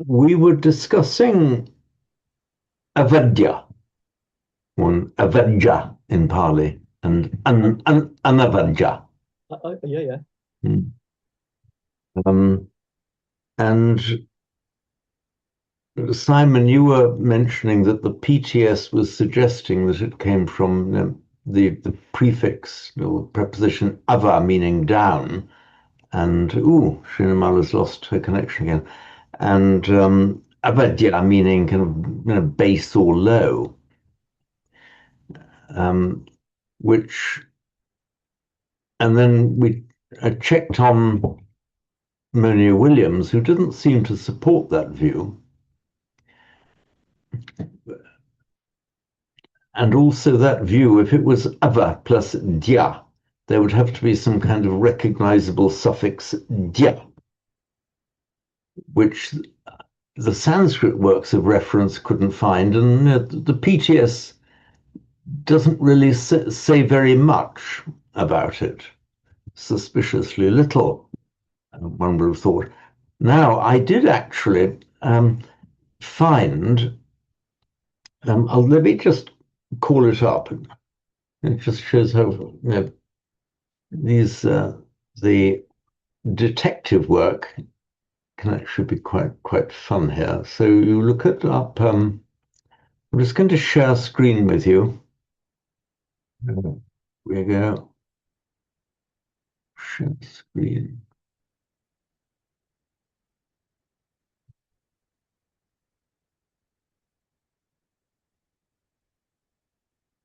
We were discussing avidya, one avidya in Pali, and anavidya. Yeah. And Simon, you were mentioning that the PTS was suggesting that it came from the prefix or preposition ava, meaning down, and Srinamala's lost her connection again, and avidya, meaning kind of base or low, which, and then we checked on Monia Williams, who didn't seem to support that view. And also that view, if it was ava plus dya, there would have to be some kind of recognizable suffix dya, which the Sanskrit works of reference couldn't find, and the PTS doesn't really say very much about it. Suspiciously little, one would have thought. Now, I did actually find, let me just call it up. It just shows how these the detective work can actually be quite fun here. So you look it up. I'm just going to share screen with you. Here we go. Share screen.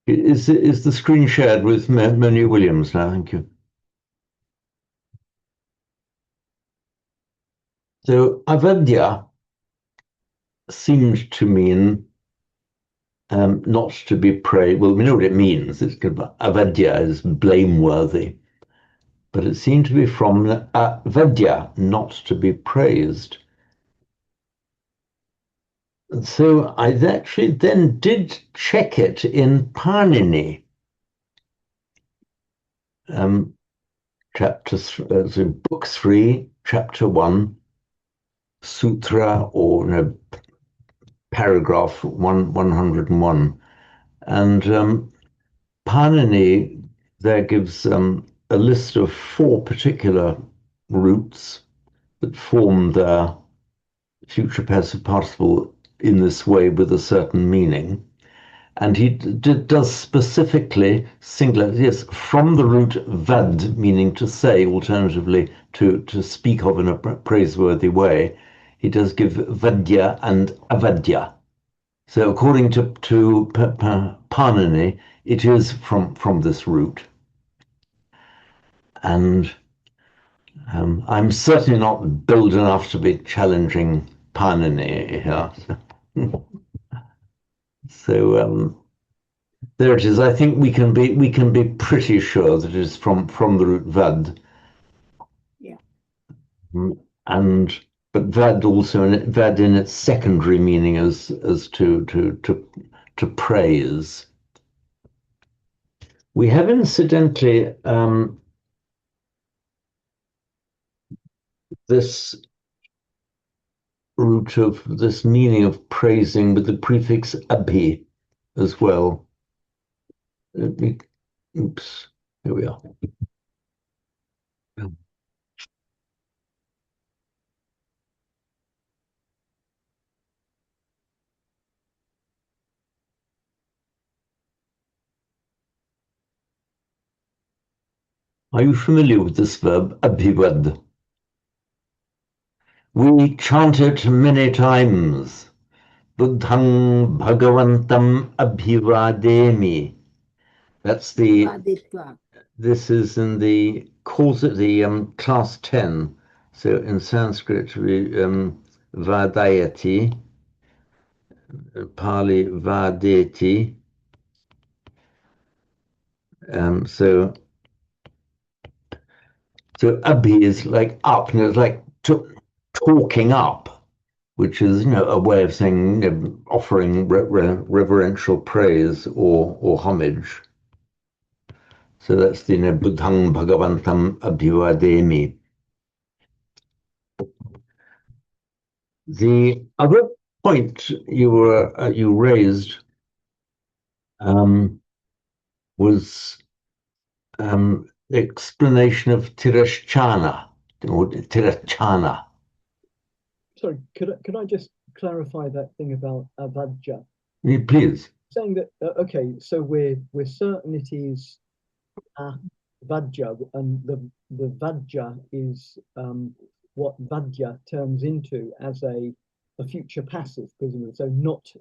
Is the screen shared with Monia Williams now? Thank you. So avidya seemed to mean not to be praised. Well, we know what it means. It's kind of, avidya is blameworthy, but it seemed to be from avidya, not to be praised. And so I actually then did check it in Panini, book 3, chapter 1, sutra, or paragraph 101. And Panini there gives a list of 4 particular roots that form the future passive participle in this way with a certain meaning. And he does specifically singular, yes, from the root vad, meaning to say, alternatively to speak of in a praiseworthy way. He does give vadya and avadya. So according to Panini, it is from this root. And I'm certainly not bold enough to be challenging Panini here. So there it is. I think we can be pretty sure that it is from the root vad. Yeah. But vad also vad in its secondary meaning as to praise. We have incidentally this root of this meaning of praising with the prefix abhi as well. Oops, here we are. Are you familiar with this verb, abhivad? We chant it many times. Buddhang Bhagavantam Abhivademi. This is in the course the class 10. So in Sanskrit, Vadayati, Pali Vadeti. So Abhi is like up, it's like talking up, which is a way of saying offering reverential praise or homage. So that's the Buddhang Bhagavantam Abhivademi. The other point you raised was explanation of Tirashchana or Tirachana. Sorry, could I just clarify that thing about avajja? Please. Saying that okay, so we're certain it is vajja, and the vajja is what vajja turns into as a future passive, presumably. So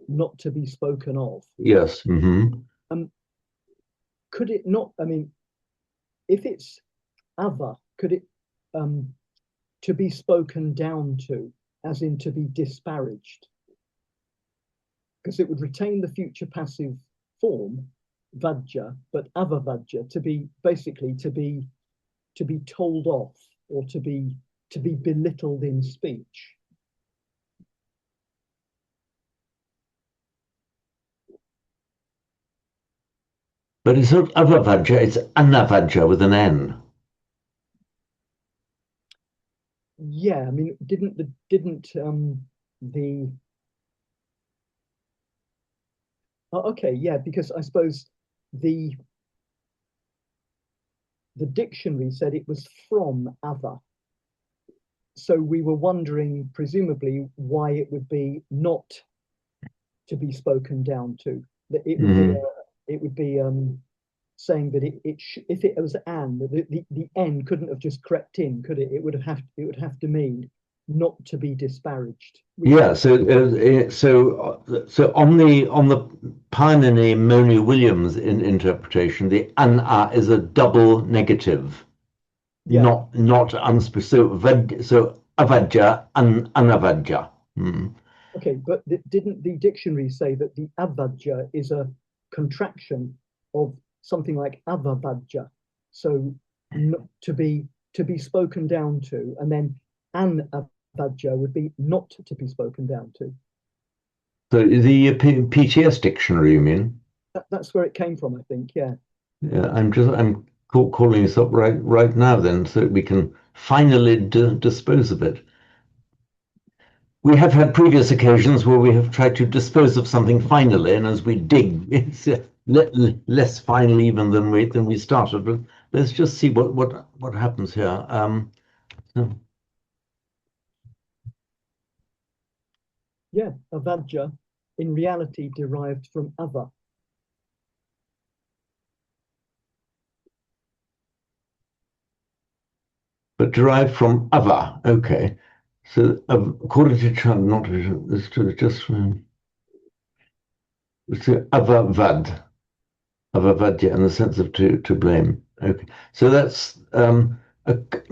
not to be spoken of. Yes. Mm-hmm. Could it not? I mean, if it's ava, could it to be spoken down to, as in to be disparaged? Because it would retain the future passive form, vajja, but avavajja, to be basically to be told off or to be belittled in speech. But it's not avavajja, it's anavajja with an N. Yeah, I mean, didn't the okay, yeah, because I suppose the dictionary said it was from ava. So we were wondering, presumably, why it would be not to be spoken down to. That it would be saying that if it was an, the n couldn't have just crept in, could it? It would have to mean not to be disparaged. Yeah, so on the Painini Moni Williams interpretation, the ana is a double negative, Yeah. not unspecific. So avajja and anavajja. Okay, but didn't the dictionary say that the avajja is a contraction of something like avavajja? So to be spoken down to, and then an avajja would be not to be spoken down to. So the PTS dictionary, you mean? That's where it came from, I think. Yeah. Yeah, I'm calling this up right now then, so we can finally dispose of it. We have had previous occasions where we have tried to dispose of something finally, and as we dig, it's less final even than we started. But let's just see what happens here. So, Yeah, avajja in reality derived from ava. but derived from ava. Okay. So according to Chan, not it's just it's avavad. Avavadya in the sense of to blame. Okay, so that's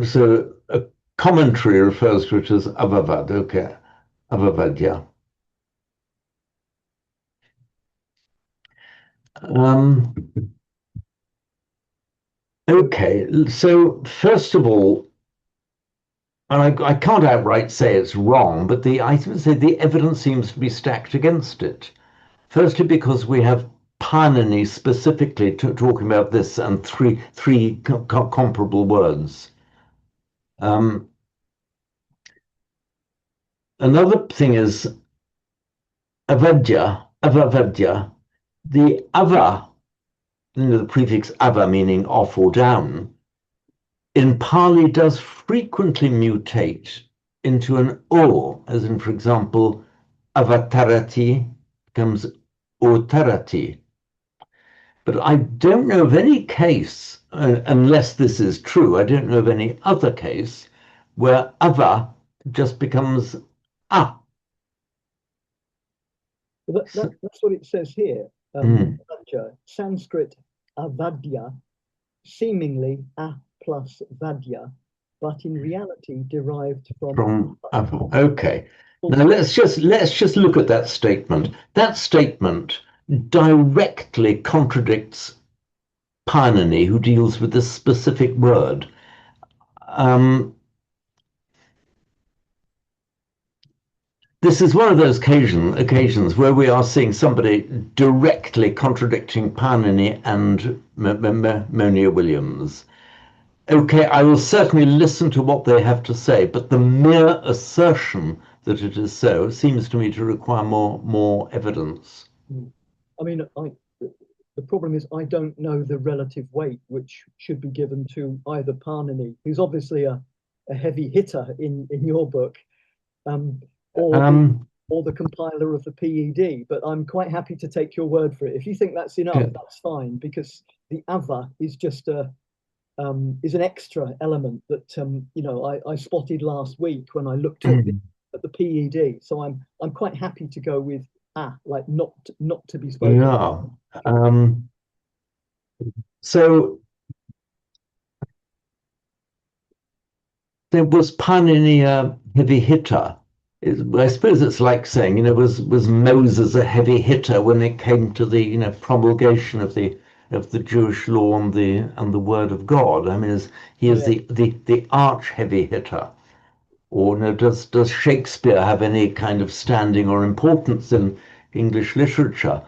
so a commentary refers to it as avavad. Okay, avavadya. Um, okay, so first of all, and I can't outright say it's wrong, but I would say the evidence seems to be stacked against it. Firstly, because we have Panini specifically talking about this and three comparable words. Another thing is avadya, the ava, the prefix ava meaning off or down, in Pali does frequently mutate into an o, as in, for example, avatarati becomes otarati. But I don't know of any case, unless this is true, I don't know of any other case where ava just becomes a. Well, that's what it says here. Avajja, Sanskrit avadya, seemingly a plus vadya, but in reality derived From Apple. Okay. Now let's just look at that statement. That statement directly contradicts Painini, who deals with this specific word. Um, this is one of those occasions where we are seeing somebody directly contradicting Pawnee and Monia Williams. Okay, I will certainly listen to what they have to say, but the mere assertion that it is so seems to me to require more evidence. Mm. I mean, the problem is I don't know the relative weight which should be given to either Parnani, who's obviously a heavy hitter in your book, um, or the Um, or the compiler of the PED. But I'm quite happy to take your word for it. If you think that's enough, yeah. that's fine, because the other is just a is an extra element that I spotted last week when I looked Mm. at the PED. So I'm quite happy to go with like not to be spoken. Yeah. Um, so there was Panini a heavy hitter. I suppose it's like saying, was Moses a heavy hitter when it came to the, promulgation of the Jewish law and the word of God? I mean, he is Yeah, the arch heavy hitter. Or does Shakespeare have any kind of standing or importance in English literature?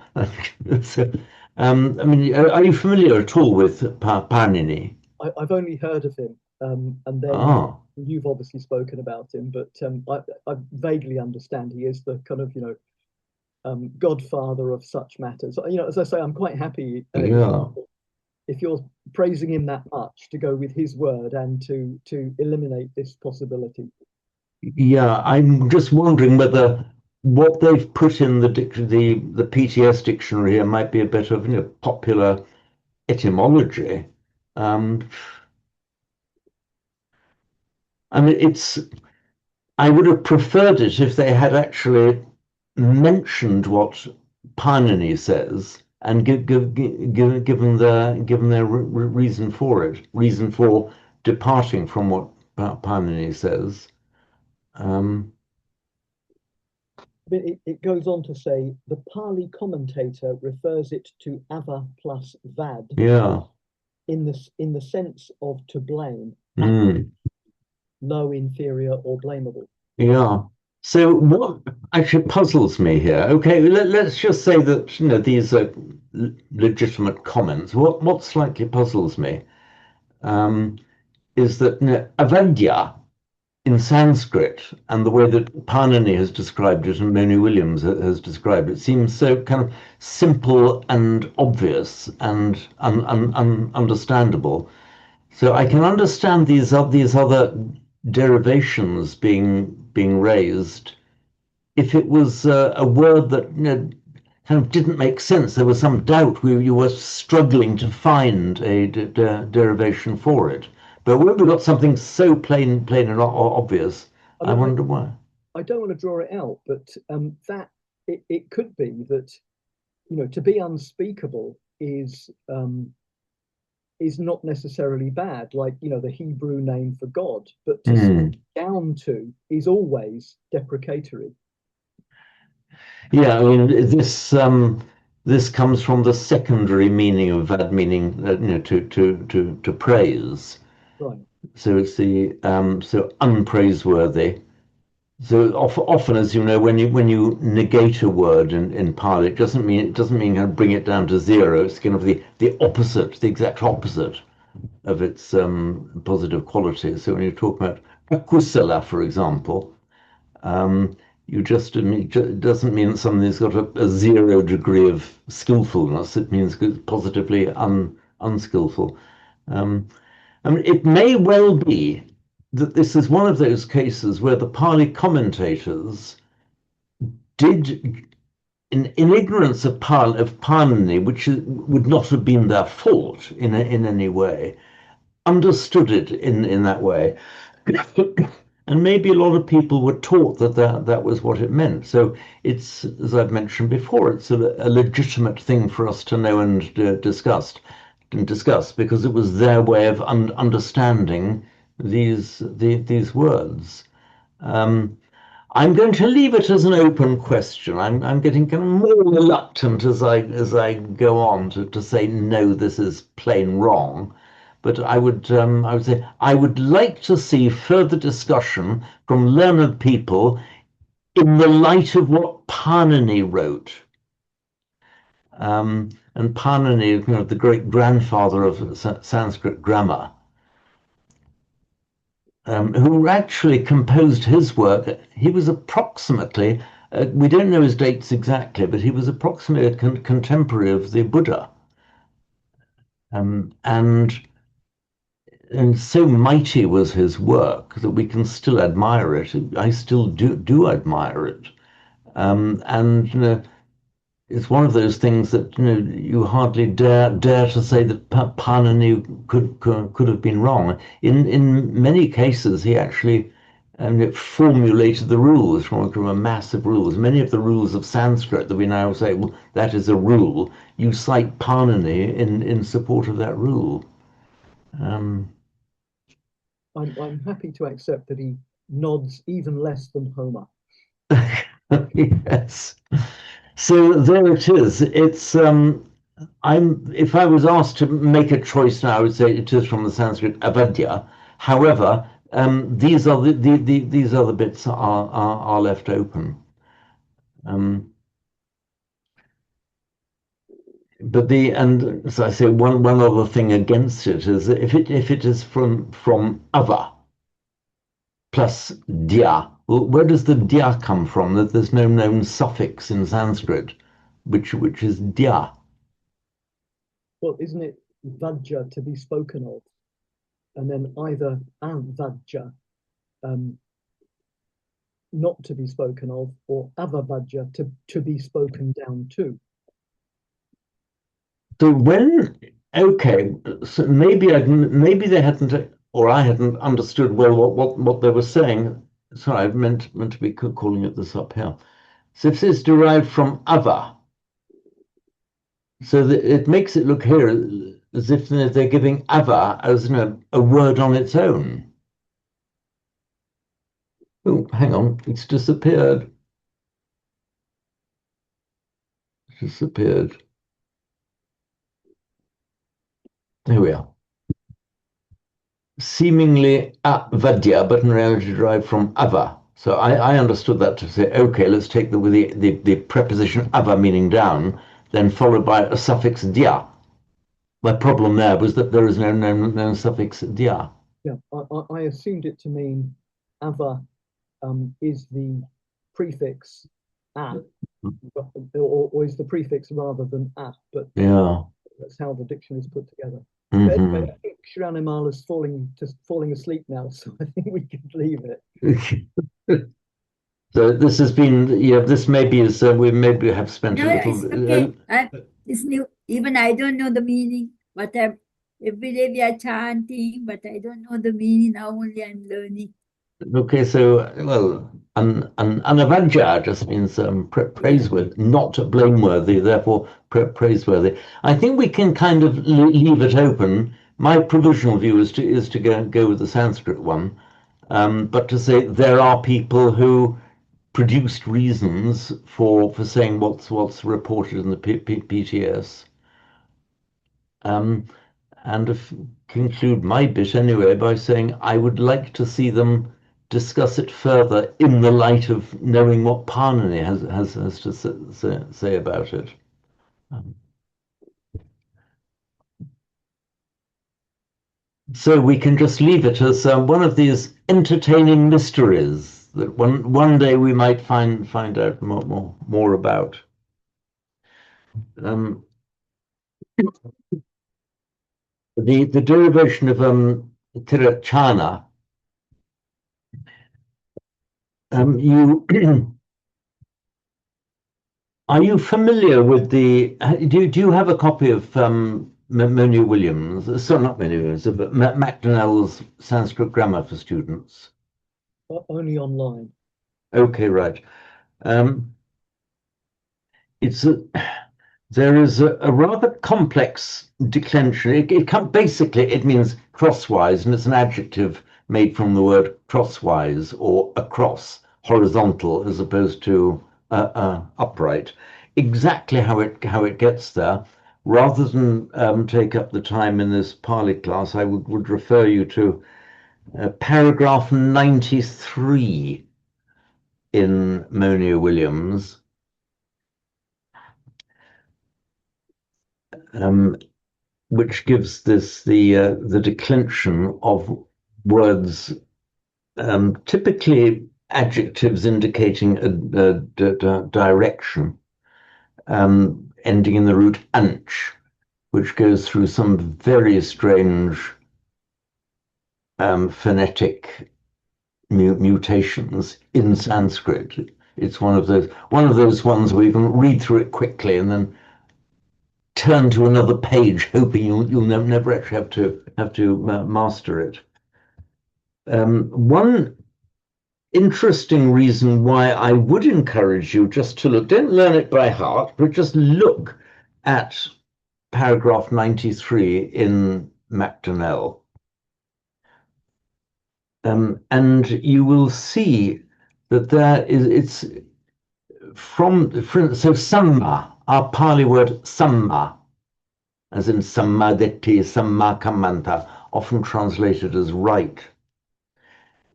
So, I mean, are you familiar at all with Panini? I've only heard of him, and then Ah, you've obviously spoken about him, but I vaguely understand he is the kind of godfather of such matters. As I say, I'm quite happy yeah. if you're praising him that much to go with his word and to eliminate this possibility. Yeah, I'm just wondering whether what they've put in the PTS dictionary here might be a bit of popular etymology. Um, I mean, I would have preferred it if they had actually mentioned what Painini says and given their reason for it, reason for departing from what Painini says. Um, But it goes on to say the Pali commentator refers it to ava plus vad yeah. in the sense of to blame, Mm. low, inferior, or blamable. Yeah. So what actually puzzles me here? Okay, let's just say that these are legitimate comments. What slightly puzzles me um, is that avidya in Sanskrit and the way that Panini has described it and Moni Williams has described it seems so kind of simple and obvious and understandable. So I can understand these other derivations being raised if it was a word that kind of didn't make sense. There was some doubt. You were struggling to find a derivation for it. But when we got something so plain and obvious, I I mean, wonder why. I don't want to draw it out, but that it could be that to be unspeakable is not necessarily bad, like the Hebrew name for God, but to speak Hmm. down to is always deprecatory. Yeah, I mean this comes from the secondary meaning of that meaning, to praise. Right. So it's the so unpraiseworthy. So often, as you know, when you negate a word in Pali, it doesn't mean kind of bring it down to zero. It's kind of the opposite, the exact opposite of its positive qualities. So when you talk about akusala, for example, um, it doesn't mean something's got a zero degree of skillfulness. It means it's positively unskillful. Um, I mean, it may well be that this is one of those cases where the Pali commentators did, in ignorance of Parmeni, which would not have been their fault in any way, understood it in that way. And maybe a lot of people were taught that was what it meant. So it's, as I've mentioned before, it's a legitimate thing for us to know and discuss because it was their way of understanding these words. Um, I'm going to leave it as an open question. I'm getting kind of more reluctant as I go on to say no, this is plain wrong. But I would say I would like to see further discussion from learned people in the light of what Panini wrote. And Panini, the great grandfather of Sanskrit grammar, who actually composed his work. He was approximately, we don't know his dates exactly, but he was approximately a contemporary of the Buddha. Um, and, and so mighty was his work that we can still admire it. I still do admire it. And it's one of those things that you hardly dare to say that Pananu could have been wrong. In many cases, he actually formulated the rules from a mass of rules. Many of the rules of Sanskrit that we now say, well, that is a rule. You cite Panini in support of that rule. Um, I'm happy to accept that he nods even less than Homer. yes. So there it is. It's if I was asked to make a choice now, I would say it is from the Sanskrit avadya. However, these are these other bits are left open. Um, but and so I say one other thing against it is that if it is from ava plus dya, well, where does the dya come from? That there's no known suffix in Sanskrit, which is dya. Well, isn't it vajja to be spoken of? And then either avajja, um, not to be spoken of, or avavajja to be spoken down to. So when okay, so maybe they hadn't or I hadn't understood well what they were saying. Sorry, I meant to be calling it this up here. So if it's derived from ava, so that it makes it look here as if they're giving ava as a word on its own. Oh, hang on, it's disappeared. Disappeared. Here we are. Seemingly avadya, but in reality derived from ava. So I understood that to say, okay, let's take the preposition ava meaning down, then followed by a suffix dia. My problem there was that there is no suffix dia. Yeah, I assumed it to mean ava is the prefix a, or is the prefix rather than a, but Yeah. that's how the dictionary is put together. But Mm-hmm. anyway, I think Shranimala is falling asleep now, so I think we can leave it. So this has been, yeah, this maybe is, we maybe have spent a No, little, it's okay. It's new. Even I don't know the meaning, but every day we are chanting, but I don't know the meaning. Now only I'm learning. okay, so, well, an avanja just means Yeah. praiseworthy, not blameworthy, therefore praiseworthy. I think we can kind of leave it open. My provisional view is to go with the Sanskrit one, but to say there are people who produced reasons for saying what's reported in the PTS. Um, and conclude my bit anyway by saying I would like to see them discuss it further in the light of knowing what Parnani has to say about it. Um, so we can just leave it as one of these entertaining mysteries that one day we might find out more about. Um, the derivation of tirachana. You Are you familiar with do you have a copy of Moni Williams? So not Moni Williams, but Macdonell's Sanskrit Grammar for Students? Only online. Okay, right. Um, it's a, there is a rather complex declension. Basically it means crosswise, and it's an adjective made from the word crosswise or across, horizontal as opposed to upright. Exactly how it gets there. Rather than take up the time in this Pali class, I would refer you to paragraph 93 in Monia Williams, which gives this the declension of words, typically adjectives indicating a direction, ending in the root anch, which goes through some very strange phonetic mutations in Sanskrit. It's one of those ones where you can read through it quickly and then turn to another page, hoping you'll never actually have to master it. One interesting reason why I would encourage you just to look, don't learn it by heart, but just look at paragraph 93 in MacDonnell. And you will see that it's so samma, our Pali word samma, as in sammadeti, sammakamanta, often translated as right.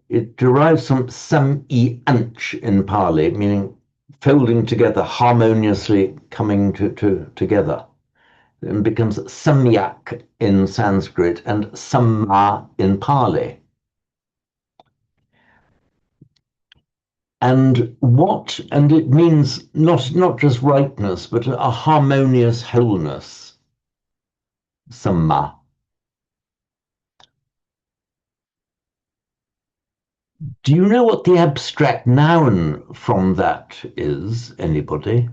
It derives from sam-i anch in Pali, meaning folding together, harmoniously coming together, and becomes samyak in Sanskrit and samma in Pali. And it means not just rightness, but a harmonious wholeness, samma. Do you know what the abstract noun from that is, anybody?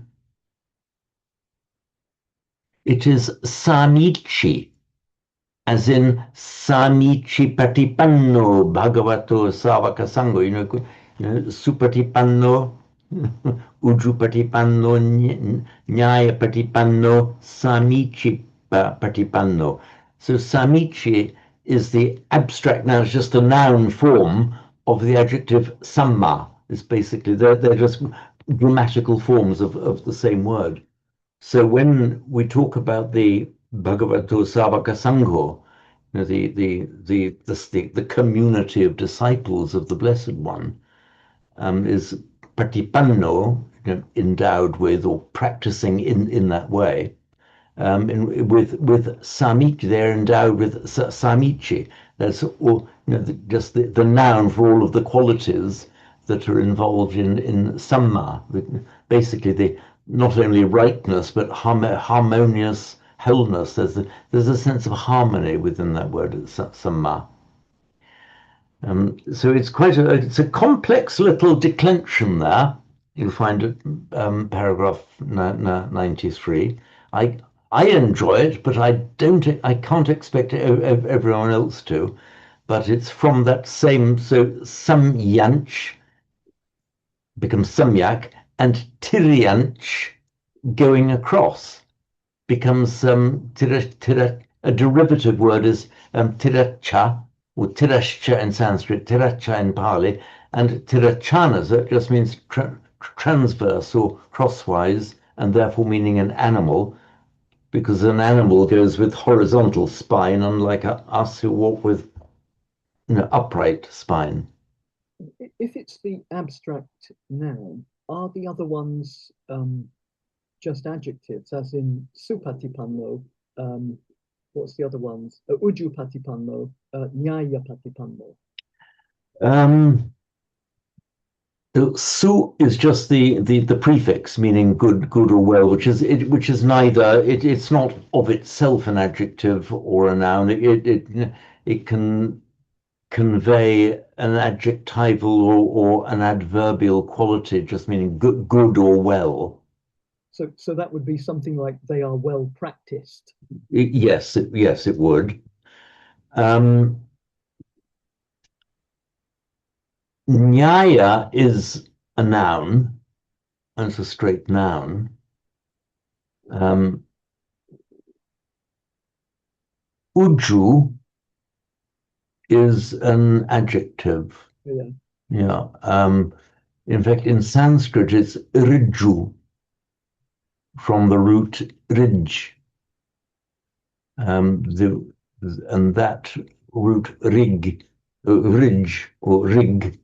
It is samichi, as in samichi patipanno bhagavato savaka sangho, supatipanno, ujupatipanno, nyaya patipanno, samichi patipanno. So samichi is the abstract noun, it's just a noun form of the adjective samma. It's basically, they're just grammatical forms of the same word. So when we talk about the Bhagavato Savaka Sangho, the community of disciples of the Blessed One, is patipanno, endowed with or practicing in that way. With samichi, they're endowed with samichi. That's all, just the noun for all of the qualities that are involved in samma. Basically, not only rightness but harmonious wholeness. There's a sense of harmony within that word, samma. So it's a complex little declension there. You'll find it, paragraph 93. I enjoy it, but I can't expect everyone else to. But it's from that same, so samyanch becomes samyak, and tiryanch, going across, becomes a derivative word is tiracha, or tirascha in Sanskrit, tiracha in Pali, and tirachana, so it just means transverse or crosswise, and therefore meaning an animal, because an animal goes with horizontal spine, unlike us who walk with upright spine. If it's the abstract noun, are the other ones just adjectives, as in supatipanno? What's the other ones? Ujupatipanno, nyayapatipanno. Su is just the prefix meaning good or well, which is neither. It's not of itself an adjective or a noun. It can convey an adjectival or an adverbial quality, just meaning good or well. So that would be something like they are well practiced. Yes, it would. Nyaya is a noun, and it's a straight noun. Uju is an adjective. Yeah. Yeah. In fact, in Sanskrit, it's riju, from the root rij. And that root rig, rij or rig,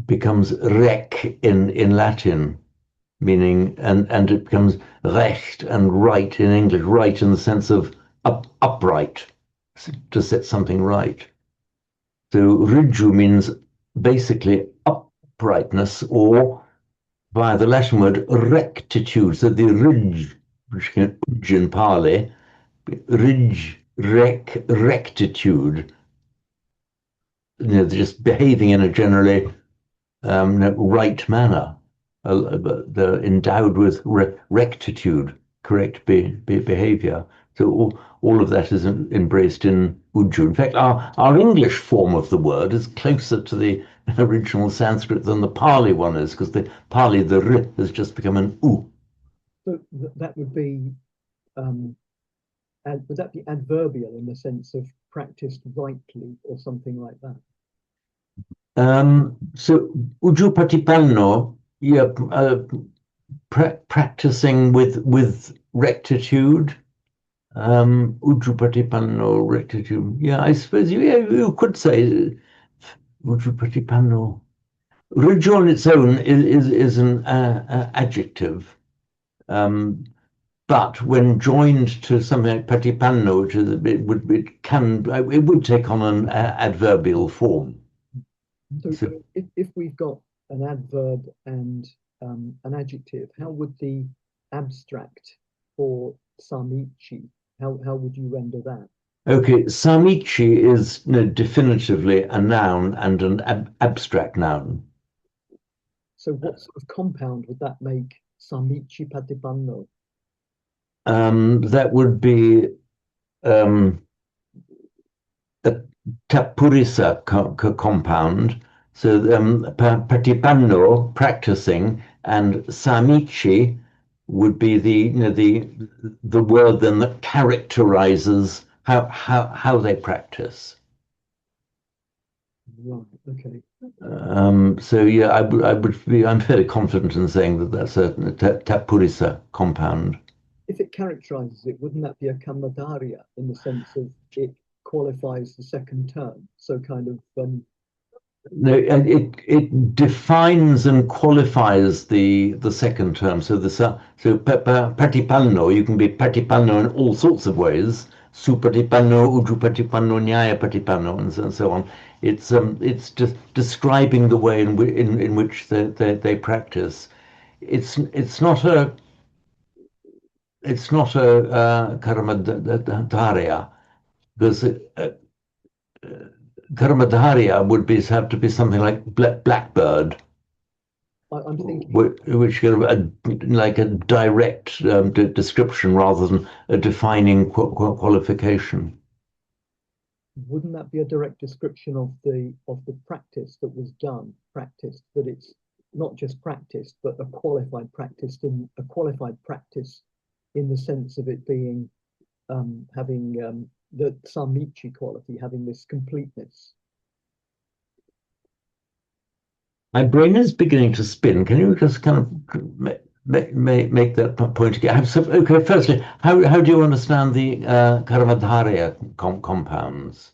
becomes rec in Latin, meaning and it becomes recht and right in English, right in the sense of upright, to set something right. So rigiu means basically uprightness, or via the Latin word rectitude. So the rig, which can in Pali, rig, rectitude, just behaving in a generally right manner. They're endowed with rectitude, correct behavior. So all of that is embraced in Uju. In fact, our English form of the word is closer to the original Sanskrit than the Pali one is, because the Pali, the R has just become an U. So that would be, would that be adverbial in the sense of practiced rightly or something like that? So Uju Patipanno, yeah, practicing with rectitude. Ujjupatipanno rectitude. Yeah, I suppose you could say Ujjupatipanno. Ridge on its own is an adjective, but when joined to something like patipanno, which is it would take on an adverbial form. So if we've got an adverb and an adjective, how would the abstract for samichi, how would you render that? Okay, samichi is definitively a noun and an abstract noun. So what sort of compound would that make samichi patipanno? That would be um, a tapurisa compound. So patipanno, practicing, and samichi would be the word then that characterizes how they practice. Right, okay. So yeah, I'm fairly confident in saying that that's a tapurisa compound. If it characterizes it, wouldn't that be a kamadaria in the sense of it qualifies the second term? So kind of No, and it defines and qualifies the second term. So patipano, you can be patipano in all sorts of ways. Supatipano, ujupatipano, nyayapatipano, and so on. It's just describing the way in which they practice. It's not a karmadharya, because karmadharya would have to be something like blackbird, I'm thinking, which kind of like a direct description rather than a defining qualification. wouldn't that be a direct description of the practice that was done, practiced, that it's not just practiced, but a qualified practice in the sense of it being having the samichi quality, having this completeness. My brain is beginning to spin. Can you just kind of make that point again? So, okay, firstly, how do you understand the Karamadharya compounds?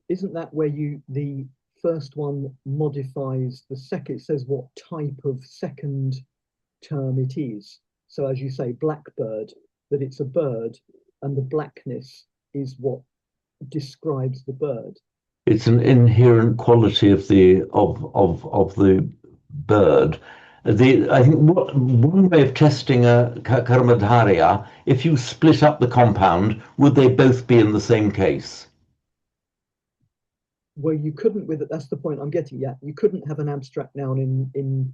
Isn't that where the first one modifies the second? It says what type of second term it is. So as you say, blackbird, that it's a bird, and the blackness is what describes the bird. It's an inherent quality of the bird. I think one way of testing a Karamadharya, if you split up the compound, would they both be in the same case? Well, you couldn't with it. That's the point I'm getting at. You couldn't have an abstract noun in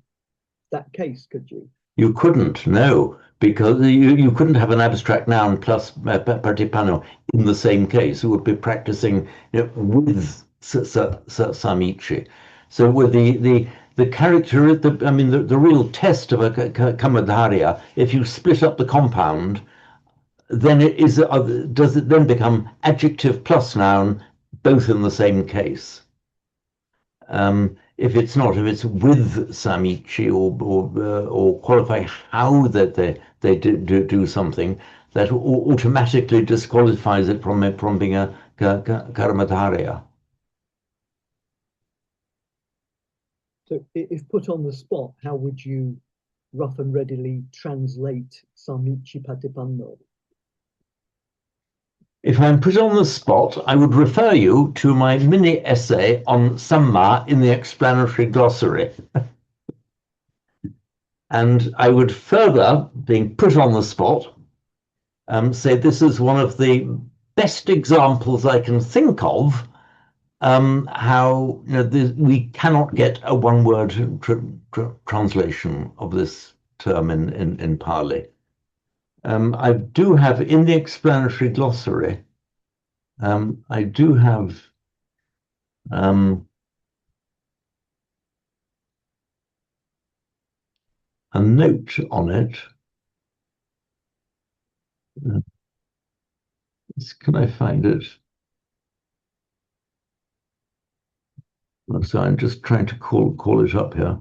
that case, could you? You couldn't, no, because you couldn't have an abstract noun plus partipano in the same case. You would be practicing with samichi. So with the character, the real test of a kamadharya, if you split up the compound, then does it then become adjective plus noun, both in the same case? If it's not, if it's with samichi or qualify how that they do something, that automatically disqualifies it from being a karamadharya. So if put on the spot, how would you rough and readily translate Samichi Patipanno? If I'm put on the spot, I would refer you to my mini essay on Samma in the explanatory glossary. And I would further, being put on the spot, say this is one of the best examples I can think of how we cannot get a one-word translation of this term in Pali. I do have in the explanatory glossary, I do have a note on it. Can I find it? So I'm just trying to call it up here.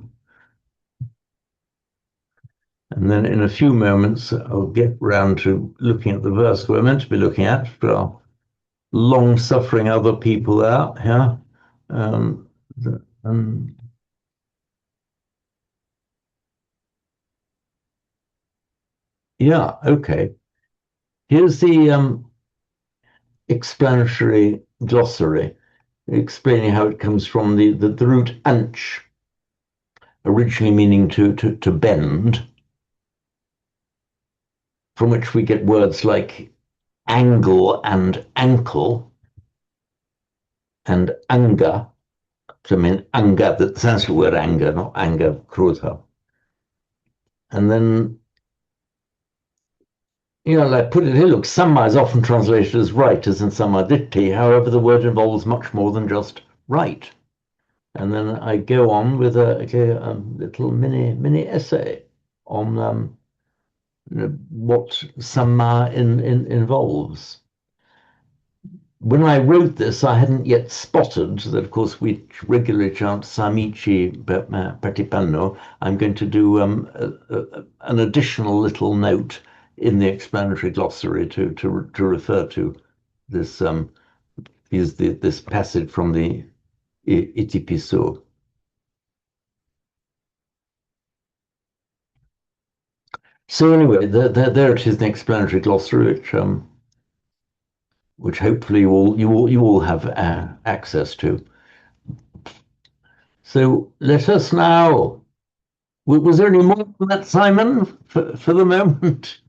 And then in a few moments, I'll get round to looking at the verse we're meant to be looking at for our long-suffering other people out here. Yeah, okay. Here's the explanatory glossary explaining how it comes from the root anch, originally meaning to bend, from which we get words like angle and ankle and anga. So I mean anga, the Sanskrit word anger, not anger, krodha. And then, like put it here, look, samma is often translated as right, as in samadhitti. However, the word involves much more than just right. And then I go on with a little mini essay on what samma involves. When I wrote this, I hadn't yet spotted that, of course, we regularly chant Samichi Patipanno. I'm going to do an additional little note in the explanatory glossary to refer to this this passage from the Itipiso. So anyway, there it is in the explanatory glossary, which hopefully you all have access to. So let us now. Was there any more than that, Simon, for the moment?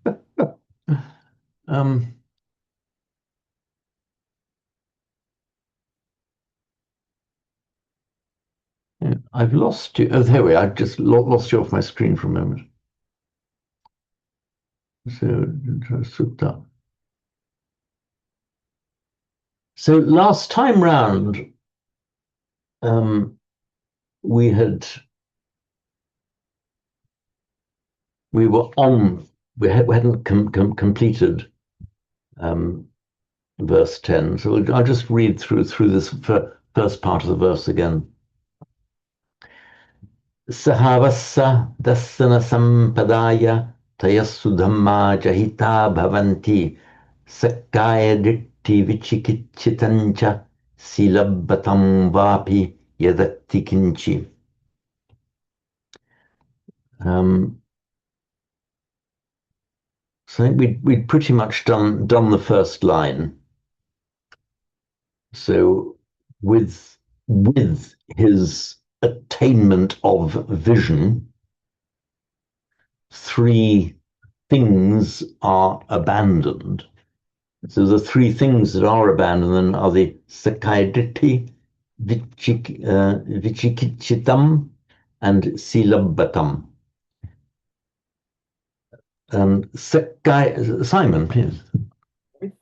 Yeah, I've lost you. Oh, there we are. I've just lost you off my screen for a moment. So last time round, we hadn't completed verse 10. So I'll just read through this first part of the verse again. Sahavassa dassana sampadaya tayassu dhamma jahita bhavanti sakkaya ditti vichikichitancha silabbatam vapi yadatti kinchi. So I think we'd pretty much done the first line. So with his attainment of vision, three things are abandoned. So the three things that are abandoned then are the sakayaditi, vichikichitam, and silabbatam. Simon, please. With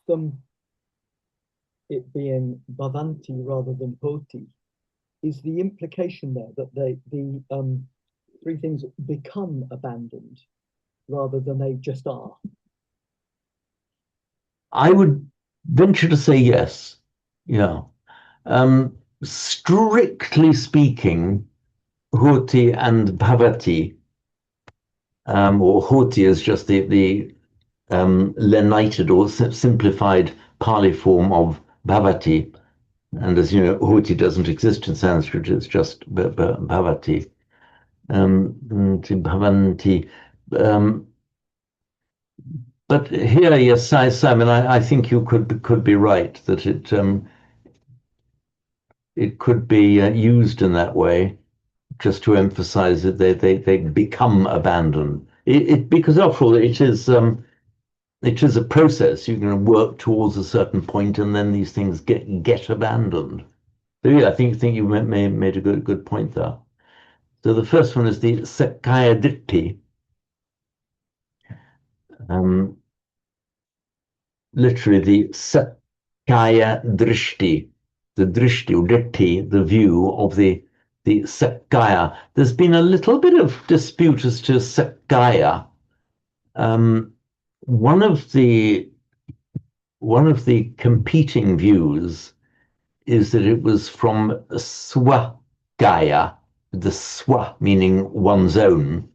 it being bhavanti rather than hoti, is the implication there that the three things become abandoned rather than they just are? I would venture to say yes. Yeah. Strictly speaking, hoti and bhavati, or hoti is just the lenited or simplified Pali form of bhavati, And as you know, huti doesn't exist in Sanskrit, it's just bhavati. Bhavanti. Um, but here, yes, Simon, I think you could be right that it could be used in that way, just to emphasize that they become abandoned. Because after all, it is a process. You're going to work towards a certain point, and then these things get abandoned. So yeah, I think you made a good point there. So the first one is the Sakaya Ditti, um, literally the Sakaya Drishti, the Drishti or Ditti, the view of the Sakaya. There's been a little bit of dispute as to Sakaya. Um, one of the one of the competing views is that it was from Swagaya, the Swa meaning one's own,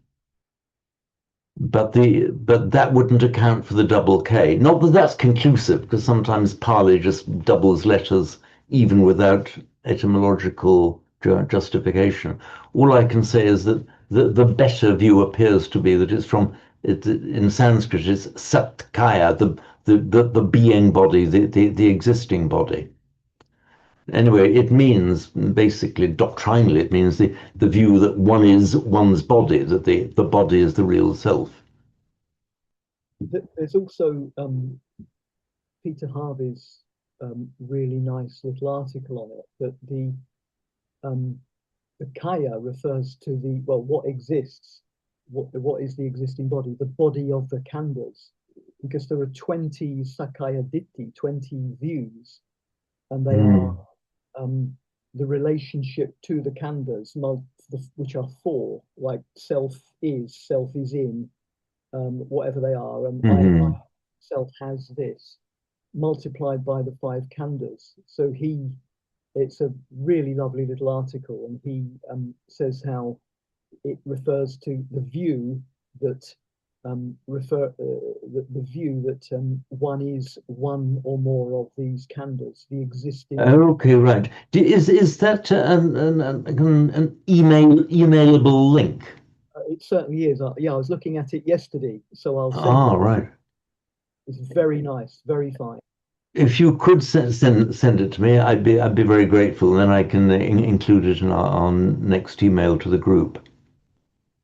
but that wouldn't account for the double K. Not that that's conclusive, because sometimes Pali just doubles letters even without etymological justification. All I can say is that the better view appears to be that it's from in Sanskrit it's Satkaya, the being body, the existing body. Anyway, it means basically doctrinally, it means the view that one is one's body, that the body is the real self. There's also Peter Harvey's really nice little article on it, that the kaya refers to what exists, what is the existing body, the body of the khandhas, because there are 20 Sakaya Ditti, 20 views, and they are the relationship to the khandhas, which are four, like self is in, whatever they are, and I self has this, multiplied by the five khandhas. So it's a really lovely little article, and he says how it refers to the view that the view that one is one or more of these khandhas, the existing. Okay, right. Is that an emailable link? It certainly is. Yeah, I was looking at it yesterday, so I'll send Ah, you. right. It's very nice, very fine. If you could send it to me, I'd be very grateful. Then I can include it in our next email to the group.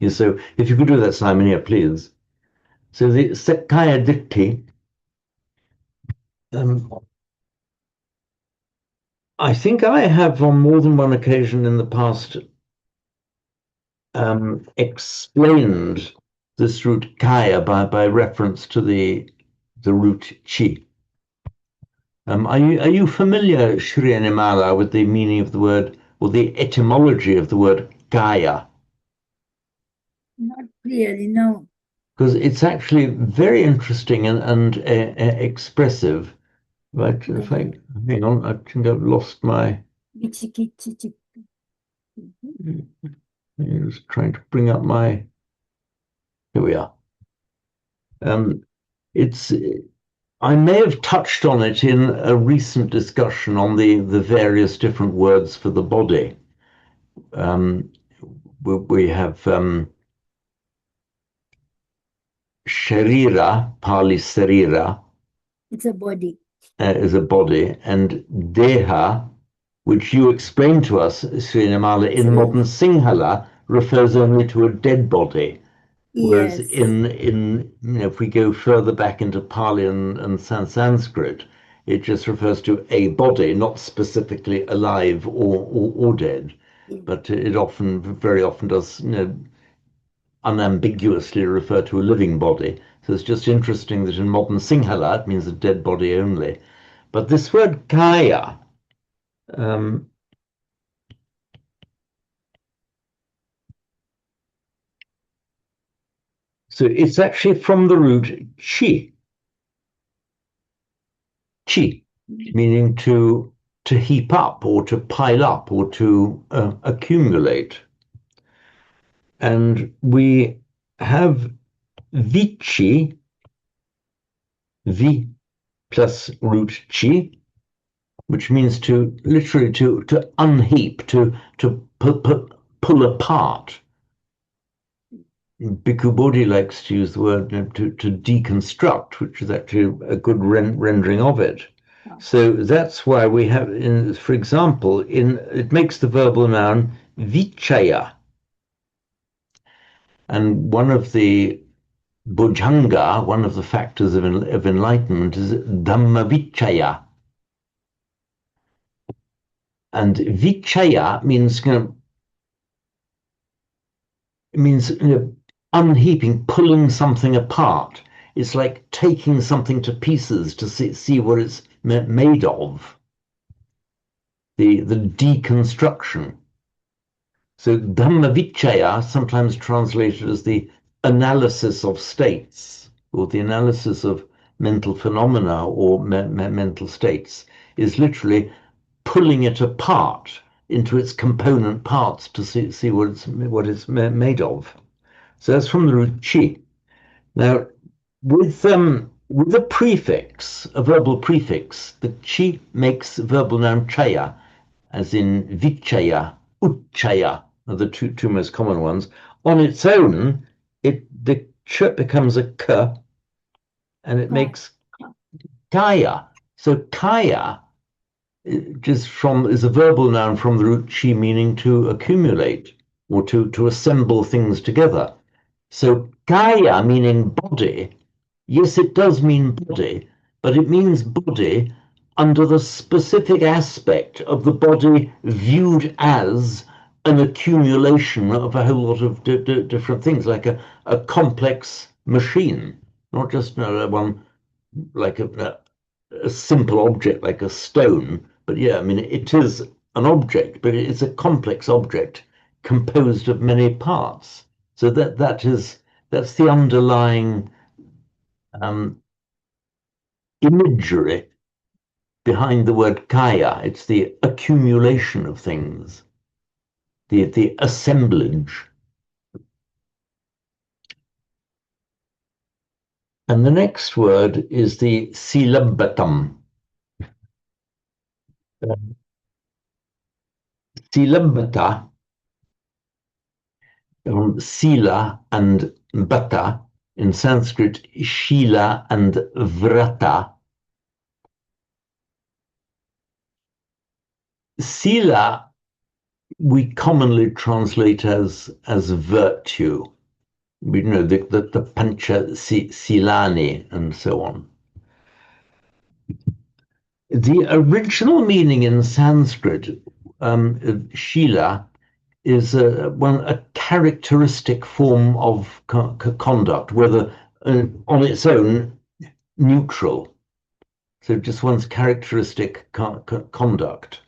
Yeah, so if you could do that, Simon, yeah, please. So the Sakaya Ditti, I think I have on more than one occasion in the past explained this root kaya by reference to the root chi. Are you familiar, Shri Animala, with the meaning of the word or the etymology of the word kaya? Not really, no. Because it's actually very interesting and expressive. But if I hang on, I think I've lost my. I was trying to bring up my. Here we are. It's. I may have touched on it in a recent discussion on the various different words for the body. We have sharira, Pali sarira. It's a body. Is a body, and deha, which you explained to us, Srinamala, in modern Sinhala, refers only to a dead body. Whereas Yes. in if we go further back into Pali and Sanskrit, it just refers to a body, not specifically alive or dead. But it very often does, unambiguously refer to a living body. So it's just interesting that in modern Sinhala it means a dead body only. But this word kaya, um, so it's actually from the root chi, meaning to heap up or to pile up or to accumulate. And we have vichi, vi plus root chi, which means to literally to unheap, to pull apart. Bhikkhu Bodhi likes to use the word to deconstruct, which is actually a good rendering of it. So that's why we have, for example, it makes the verbal noun vichaya. And one of the bhujanga, one of the factors of enlightenment, is dhamma vichaya. And vichaya means, unheaping, pulling something apart. It's like taking something to pieces to see what it's made of. The deconstruction. So Dhammavichaya, sometimes translated as the analysis of states, or the analysis of mental phenomena or mental states, is literally pulling it apart into its component parts to see what it's made of. So that's from the root chi. Now, with a prefix, a verbal prefix, the chi makes verbal noun chaya, as in vichaya, uchaya are the two most common ones. On its own, the ch becomes a k, and it makes kaya. So kaya is a verbal noun from the root chi, meaning to accumulate or to assemble things together. So kaya meaning body, yes, it does mean body, but it means body under the specific aspect of the body viewed as an accumulation of a whole lot of different things, like a complex machine, not just one like a simple object like a stone. But yeah, I mean, it is an object, but it's a complex object composed of many parts. So that's the underlying imagery behind the word kaya. It's the accumulation of things, the assemblage. And the next word is the silabatam. Silabata, sila and bata, in Sanskrit, shila and vrata. Sila we commonly translate as virtue. We know the pancha silani and so on. The original meaning in Sanskrit, shila, is a characteristic form of conduct, whether on its own neutral. So just one's characteristic conduct.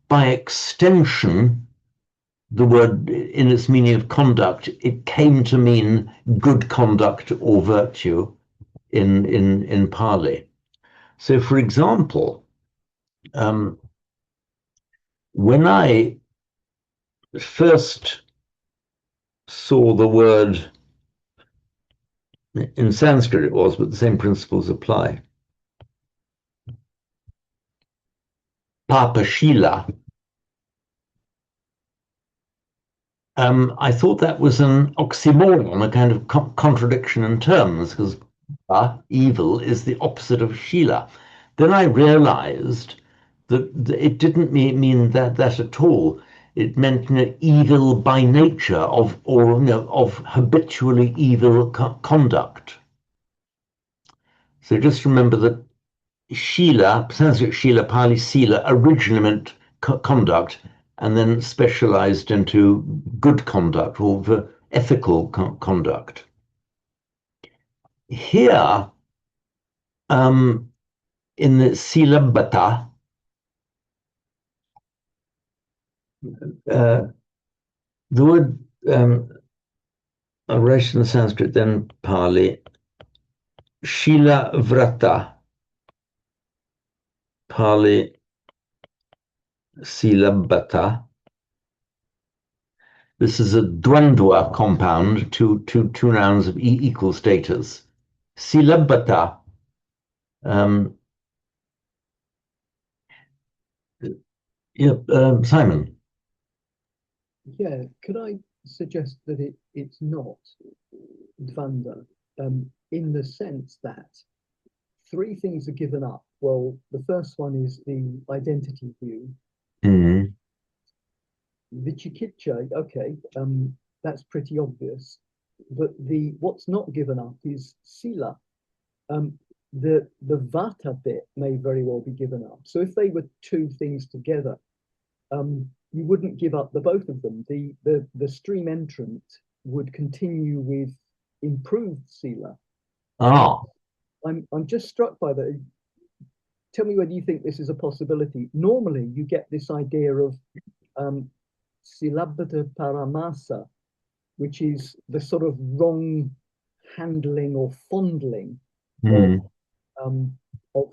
By extension, the word, in its meaning of conduct, it came to mean good conduct or virtue in Pali. So, for example, when I first saw the word, in Sanskrit it was, but the same principles apply, Papashila, I thought that was an oxymoron, a kind of contradiction in terms, because evil is the opposite of Shila. Then I realized that it didn't mean that at all. It meant evil by nature of habitually evil conduct. So just remember that Shila, Sanskrit Shila, Pali Sila, originally meant conduct, and then specialized into good conduct or ethical conduct. Here, in the Silabata, the word, I write in the Sanskrit, then Pali, Shila Vrata, Pali Silabata. This is a dvandva compound, two nouns of equal status. Silabata Yeah, Simon. Yeah, could I suggest that it's not Dvanda, in the sense that three things are given up. Well, the first one is the identity view. Mm. Vichikitcha, okay, that's pretty obvious. But the what's not given up is sila. Um, the vata bit may very well be given up. So if they were two things together, you wouldn't give up the both of them. The stream entrant would continue with improved sila. And Ah. I'm just struck by that. Tell me whether you think this is a possibility. Normally, you get this idea of um, silabata paramasa, which is the sort of wrong handling or fondling of Mm. um, of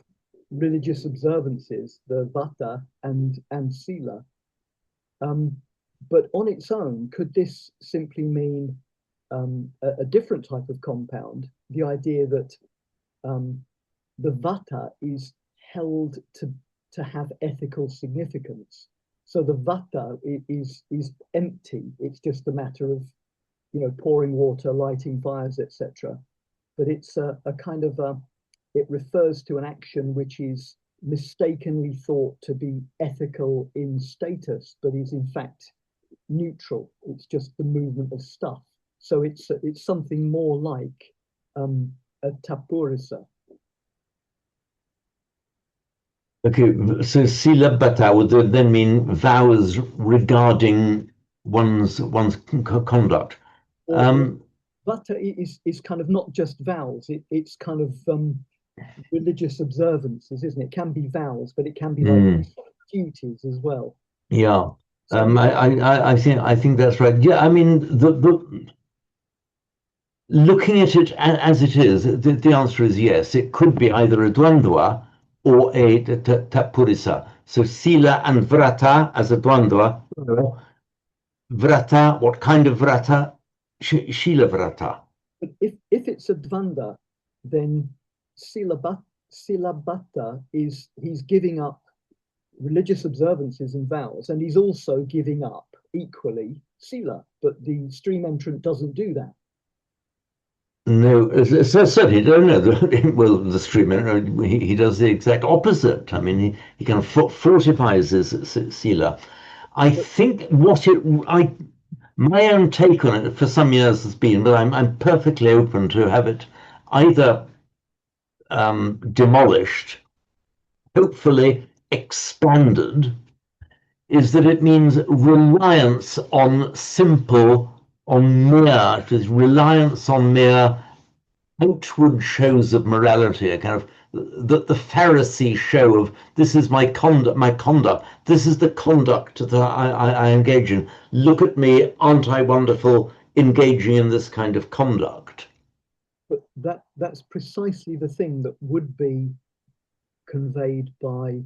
religious observances, the vata and sila. Um, but on its own, could this simply mean a different type of compound? The idea that um, the vata is held to have ethical significance. So the vata is empty. It's just a matter of pouring water, lighting fires, etc. But it's a kind of it refers to an action which is mistakenly thought to be ethical in status, but is in fact neutral. It's just the movement of stuff. So it's something more like a tapurisa. Okay, so sila bata would then mean vows regarding one's conduct. Or vata is kind of not just vows. It's kind of religious observances, isn't it? It can be vows, but it can be like Mm, duties as well. yeah, So yeah, I think that's right. Yeah, I mean the looking at it as it is, the answer is yes. It could be either a dvandva or a tapurisa. So sila and vrata as a dvandva, or vrata. What kind of vrata? Shila vrata. but if it's a dvanda, then silabata is he's giving up religious observances and vows, and he's also giving up equally sila. But the stream entrant doesn't do that. No, certainly don't know. Well, the streamer, he does the exact opposite. I mean, he kind of fortifies his sila. I But think my own take on it for some years has been, but I'm perfectly open to have it either demolished, hopefully expanded, is that it means reliance on mere, it is reliance on mere outward shows of morality, a kind of the Pharisee show of this is my conduct, this is the conduct that I engage in. Look at me, aren't I wonderful, engaging in this kind of conduct. that's precisely the thing that would be conveyed by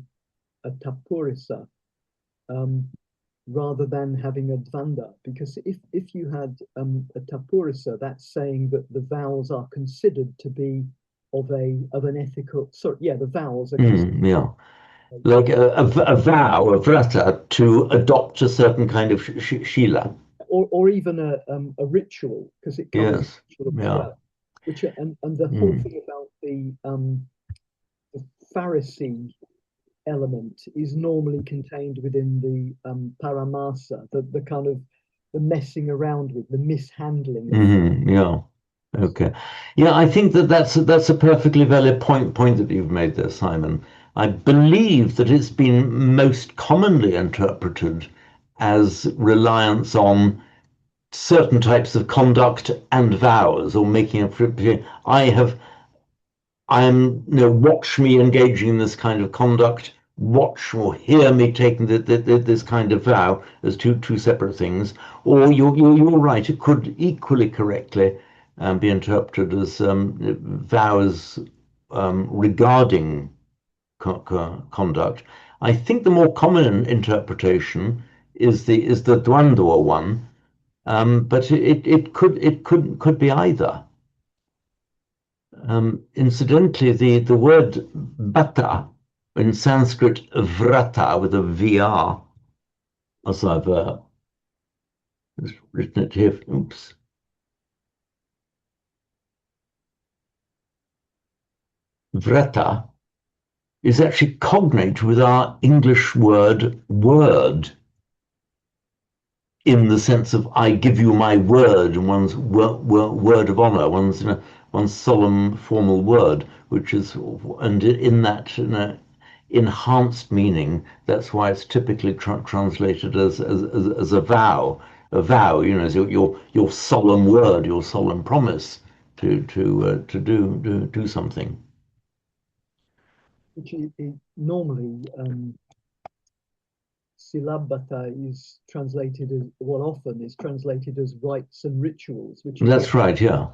a tapurisa, um, rather than having a dvanda. Because if you had a tapurisa, that's saying that the vows are considered to be of an ethical. Sorry, yeah, the vows are considered, Yeah, like a vow, a vrata, to adopt a certain kind of shila. or even a ritual, because it covers Yes, ritual as yeah. well. Which and the whole Mm. thing about the Pharisee element is normally contained within the paramasa, the kind of the messing around with, the mishandling of things. Yeah. Okay. Yeah, I think that's a perfectly valid point that you've made there, Simon. I believe that it's been most commonly interpreted as reliance on certain types of conduct and vows, or making a watch me engaging in this kind of conduct, watch or hear me taking this kind of vow as two separate things. Or you're right, it could equally correctly be interpreted as vows regarding conduct. I think the more common interpretation is the Dwandwa one, but it could be either. Incidentally, the word bhatta in Sanskrit vrata with a vr as I've written it here. Oops. Vreta is actually cognate with our English word word, in the sense of I give you my word, and one's word of honor, one's solemn formal word, which is, and in that enhanced meaning, that's why it's typically translated as a vow. A vow, is your solemn word, your solemn promise to do something. Which normally Silabata is translated as, well, often is translated as rites and rituals, which is That's right, yeah.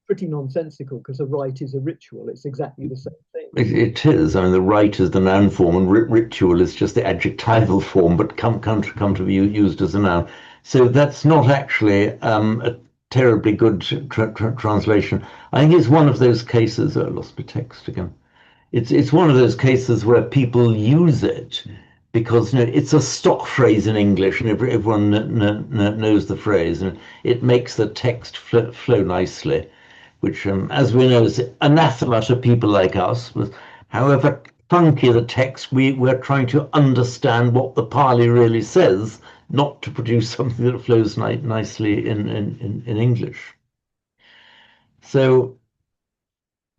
pretty nonsensical, because a rite is a ritual. It's exactly the same thing. It is. I mean, the rite is the noun form, and ritual is just the adjectival form, but come to be used as a noun. So that's not actually a terribly good translation. I think it's one of those cases. Oh, I lost my text again. It's one of those cases where people use it because it's a stock phrase in English, and everyone knows the phrase, and it makes the text flow nicely, which, as we know, is anathema to people like us. However funky the text, we're trying to understand what the Pali really says, not to produce something that flows nicely in English. So.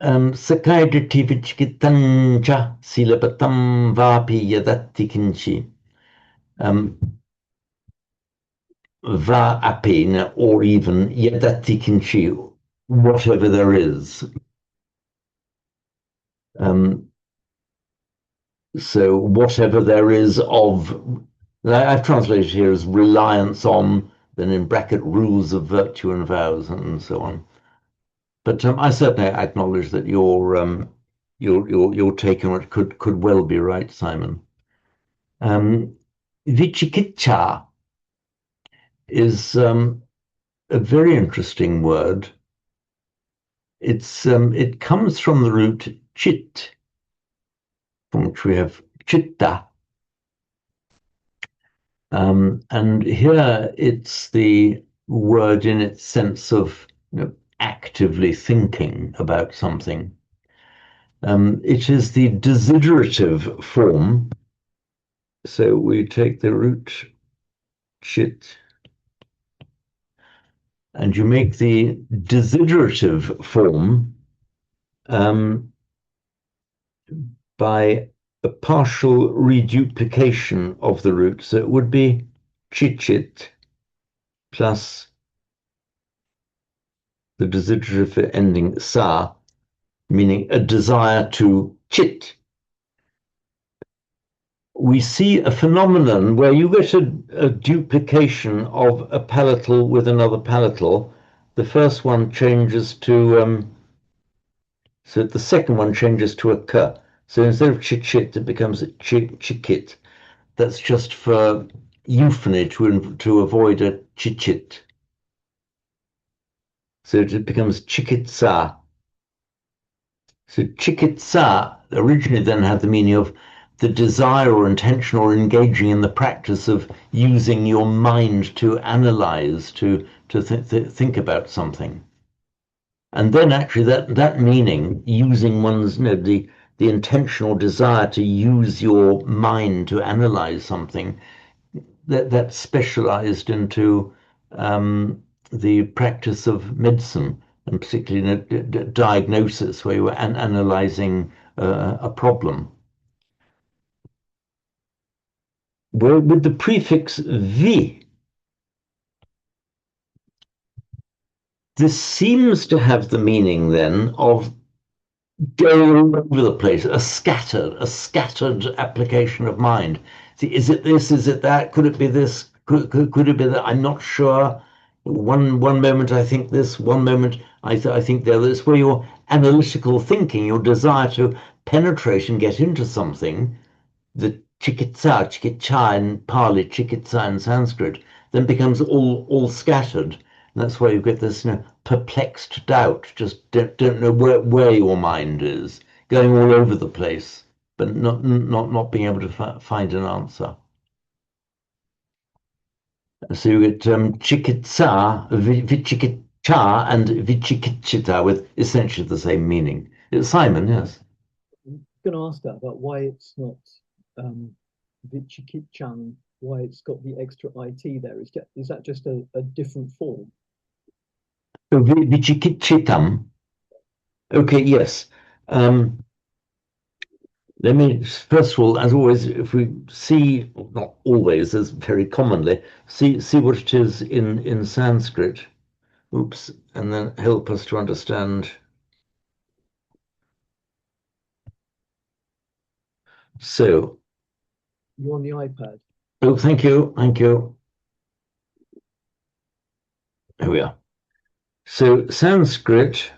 Sakaya Vichikitancha Silapatam Vapi Yadati Kinchi. Va apin, or even Yadati Kinchi, whatever there is. So whatever there is of, I've translated here as reliance on, then in bracket rules of virtue and vows and so on. But I certainly acknowledge that your take on it could well be right, Simon. Vichikitcha is a very interesting word. It comes from the root chit, from which we have chitta. And here it's the word in its sense of actively thinking about something. It is the desiderative form. So we take the root chit and you make the desiderative form by a partial reduplication of the root. So it would be chichit plus the desiderative ending sa, meaning a desire to chit. We see a phenomenon where you get a duplication of a palatal with another palatal. The first one changes to, so the second one changes to a k. So instead of chit, it becomes chikit. That's just for euphony to avoid a chichit. So it becomes chikitsa. So chikitsa originally then had the meaning of the desire or intention or engaging in the practice of using your mind to analyze, to think about something. And then actually that meaning, using one's, the intentional desire to use your mind to analyze something, that specialized into the practice of medicine, and particularly in a diagnosis where you were analyzing a problem. Well, with the prefix vi, this seems to have the meaning then of going all over the place, a scattered application of mind. See, is it this? Is it that? Could it be this? Could it be that? I'm not sure. One moment I think this, one moment I think the other. It's where your analytical thinking, your desire to penetrate and get into something, the chikitsa in Pali, chikitsa in Sanskrit, then becomes all scattered. And that's why you get this perplexed doubt, just don't know where your mind is, going all over the place, but not being able to find an answer. So you get chikitsa, vichikitsa, and vichikitchita with essentially the same meaning. It's Simon, yes. I'm going to ask that about why it's not Vichikitchan, why it's got the extra IT there. Is that just a different form? So vichikitchitam. Okay, yes. Um, Let me, first of all, as always, if we see, not always, as very commonly, see what it is in Sanskrit. Oops, and then help us to understand. So, You're on the iPad. oh, thank you, thank you. There we are. So, Sanskrit,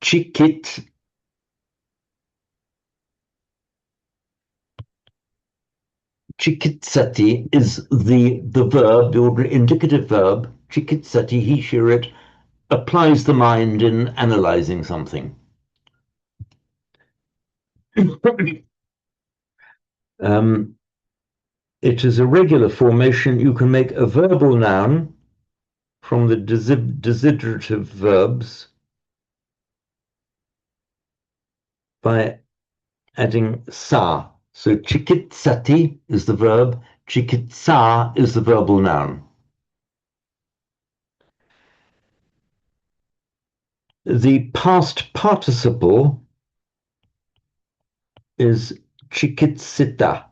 chikit, chikitsati is the verb, the ordinary indicative verb. Chikitsati, he, she, it, applies the mind in analyzing something. um, It is a regular formation. You can make a verbal noun from the desiderative verbs by adding sa. So chikitsati is the verb, chikitsa is the verbal noun. The past participle is chikitsita.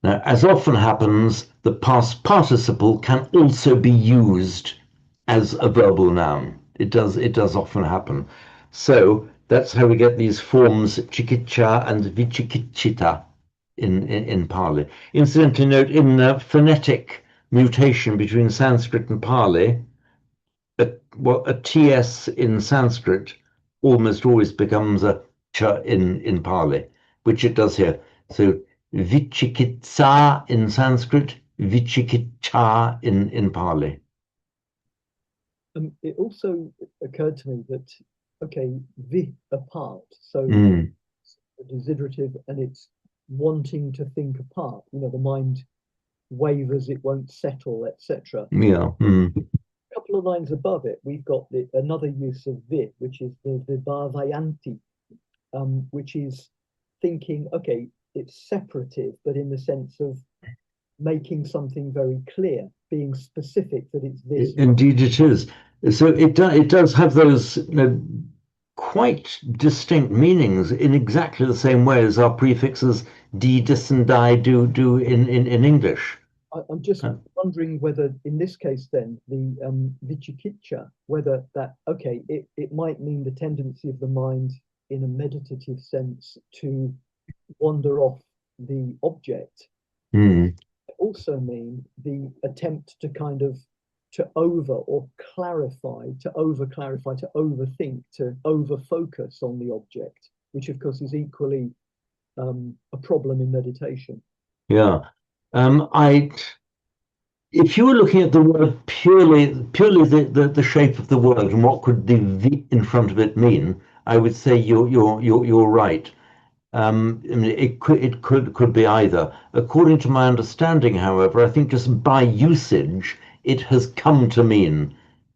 Now, as often happens, the past participle can also be used as a verbal noun. It does often happen. So that's how we get these forms chikitcha and vichikitchita in Pali. Incidentally, note in phonetic mutation between Sanskrit and Pali, a TS in Sanskrit almost always becomes a cha in Pali, which it does here. So vichikitsa in Sanskrit, vichikitcha in Pali. It also occurred to me that, okay, vi apart, so Mm, the desiderative and it's wanting to think apart, the mind wavers, it won't settle, etc. yeah. Mm, A couple of lines above it, we've got another use of vi, which is the vibhavayanti, which is thinking, okay, it's separative, but in the sense of making something very clear, being specific that it's this. indeed, it is. So it does have those quite distinct meanings in exactly the same way as our prefixes di, dis, and die do in English. I'm just wondering whether, in this case, then the vichikitcha, whether that, okay, it might mean the tendency of the mind in a meditative sense to wander off the object. Mm. It also mean the attempt to kind of to over or clarify, to over clarify, to overthink, to over focus on the object, which of course is equally a problem in meditation. Yeah. I If you were looking at the word purely the shape of the word and what could the V in front of it mean, I would say you're right. I mean, it could be either. According to my understanding, however, I think just by usage, it has come to mean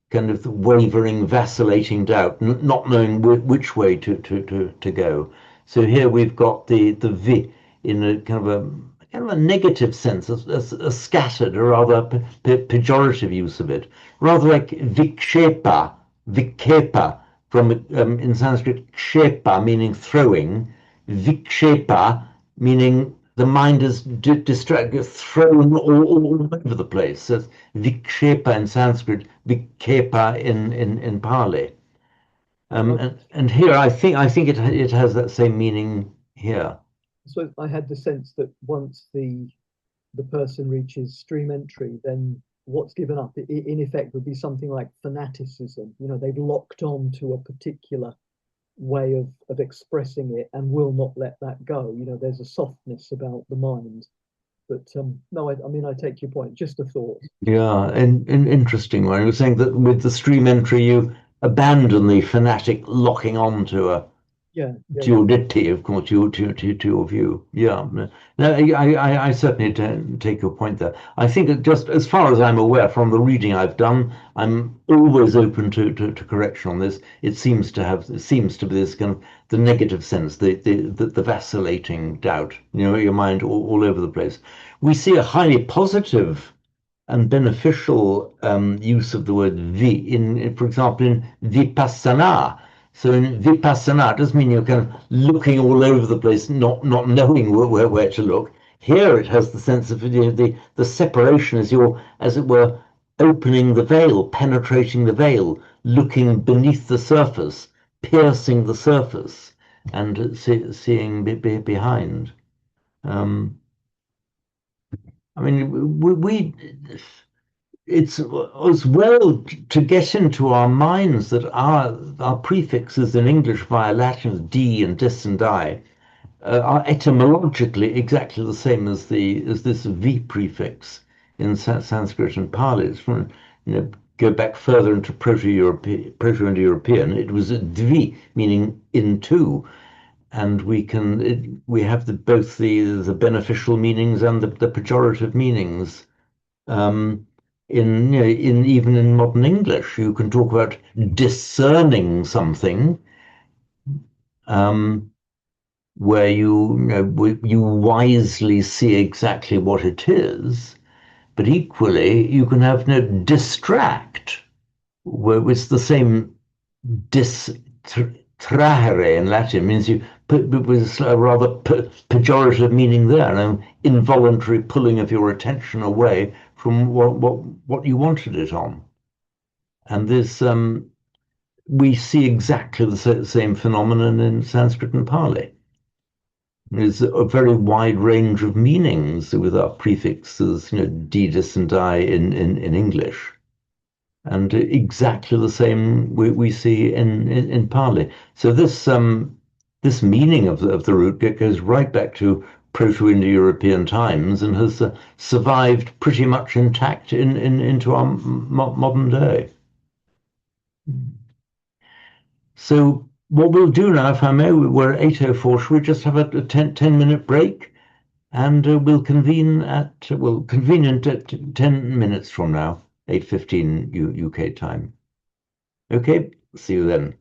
kind of wavering, vacillating doubt, not knowing which way to go. So here we've got the vi in a kind of a negative sense, a scattered, a rather pejorative use of it, rather like vikshepa from in Sanskrit kshepa meaning throwing, vikshepa meaning the mind is distracted, thrown all over the place. So vikshepa in Sanskrit, vikepa in Pali. And here I think it has that same meaning here. So I had the sense that once the person reaches stream entry, then what's given up in effect would be something like fanaticism. They've locked on to a particular way of expressing it and will not let that go. There's a softness about the mind. But no, I mean, I take your point. Just a thought. Yeah, an interesting one. You were saying that with the stream entry, you abandon the fanatic locking on to a. duality, of course, to your view. Yeah. No, I certainly take your point there. I think that just as far as I'm aware from the reading I've done, I'm always open to correction on this. It seems to be this kind of the negative sense, the vacillating doubt, your mind all over the place. We see a highly positive and beneficial use of the word for example, in vipassana. So in vipassana, it doesn't mean you're kind of looking all over the place, not knowing where to look. Here it has the sense of the separation as you're, as it were, opening the veil, penetrating the veil, looking beneath the surface, piercing the surface, and seeing behind. I mean, it's as well to get into our minds that our prefixes in English via Latin, d and dis and die, are etymologically exactly the same as this v prefix in Sanskrit and Pali. It's from, go back further into Proto-Indo-European. It was a dvi, meaning into, and we have both the beneficial meanings and the pejorative meanings. In even in modern English, you can talk about discerning something, where you wisely see exactly what it is, but equally you can have distract, where it's the same trahere in Latin means you put with a rather pejorative meaning there, an involuntary pulling of your attention away from what you wanted it on. And this we see exactly the same phenomenon in Sanskrit and Pali. There's a very wide range of meanings with our prefixes, didis and die in English. And exactly the same we see in Pali. So this meaning of the root goes right back to Proto-Indo-European times and has survived pretty much intact into our modern day. So what we'll do now, if I may, we're at 8:04. Should we just have a 10-minute break? And we'll convene in 10 minutes from now, 8:15 UK time. Okay, see you then.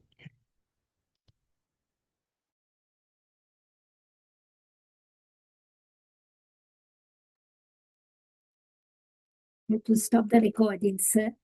You have to stop the recording, sir.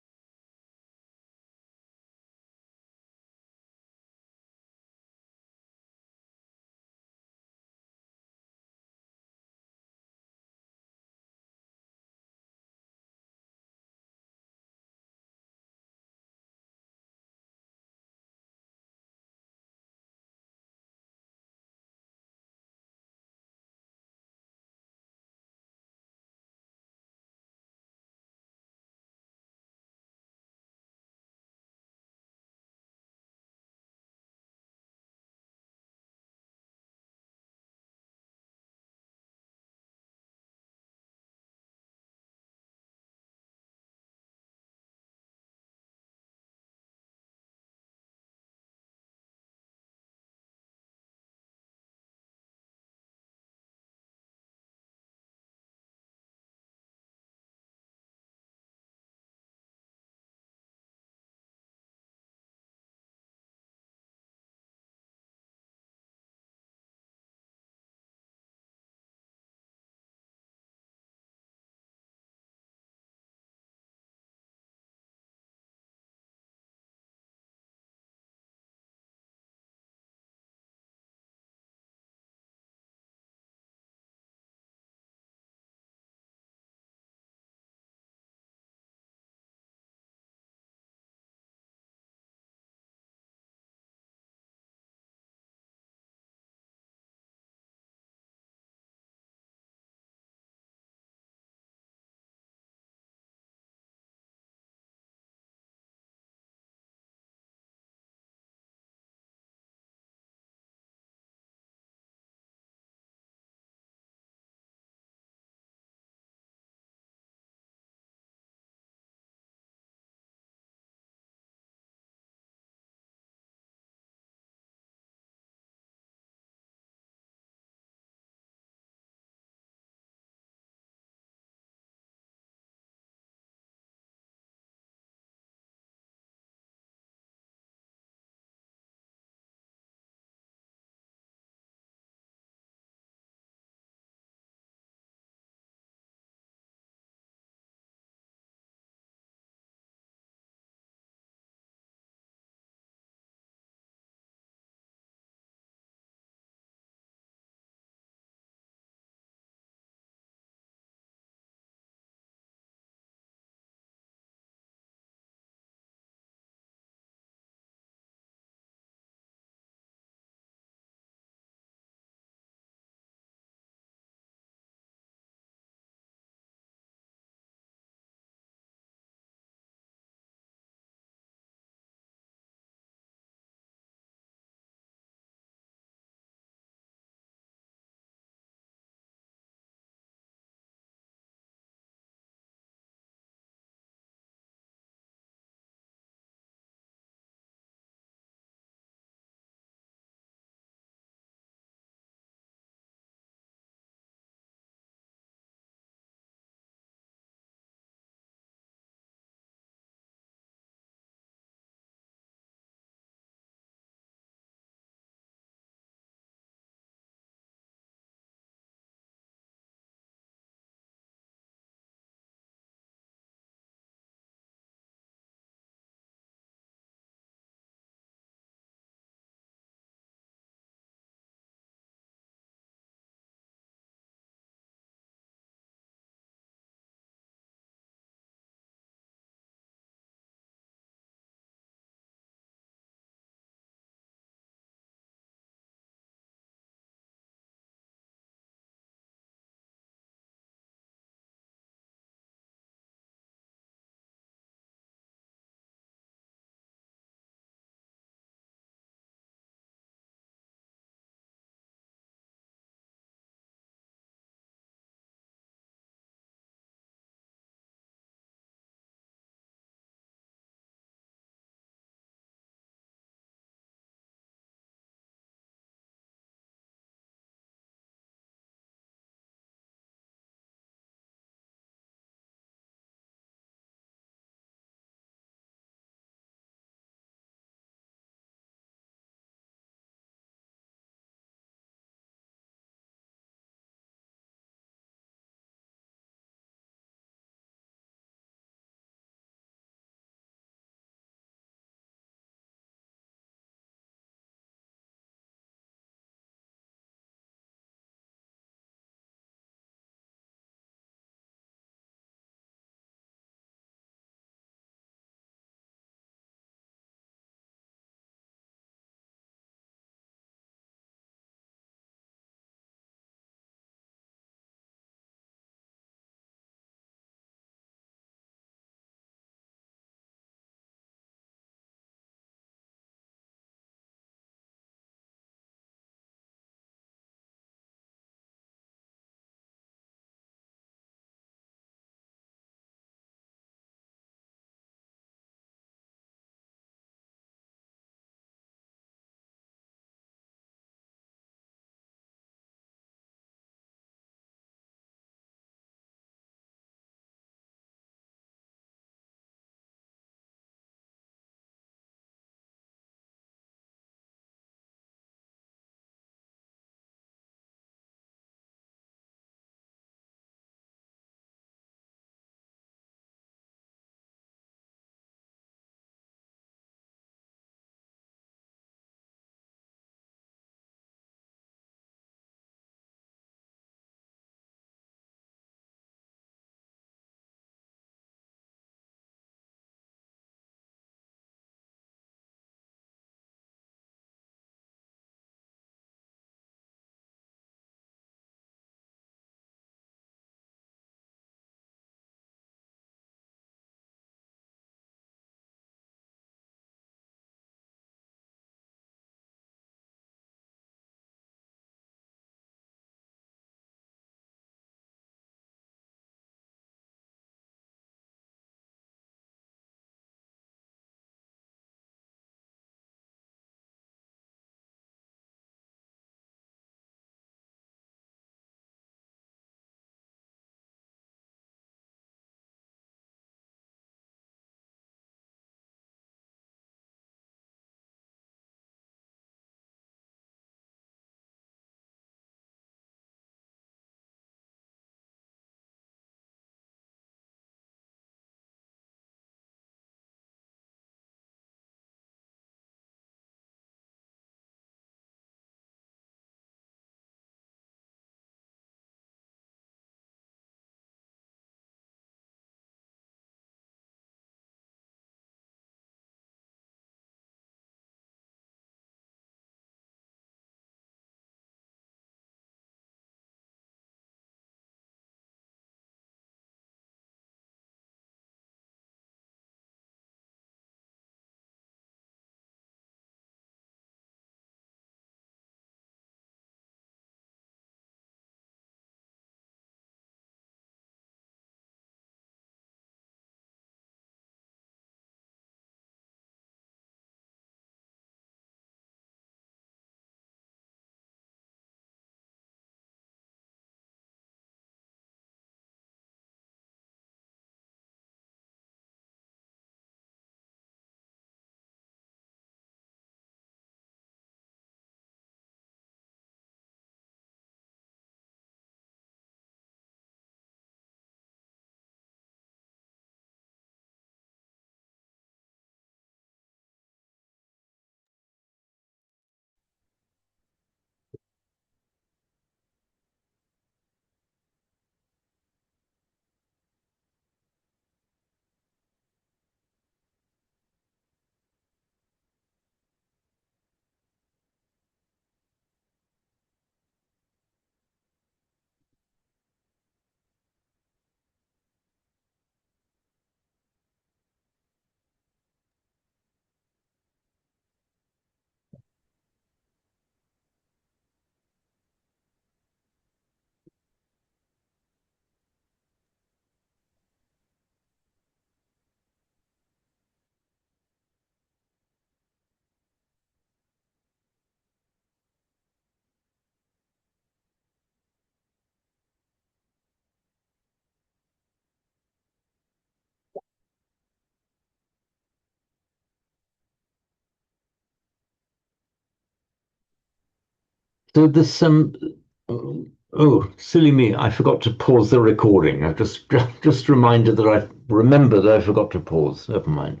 So this oh, silly me, I forgot to pause the recording. I just reminded that I remembered that I forgot to pause. Never mind.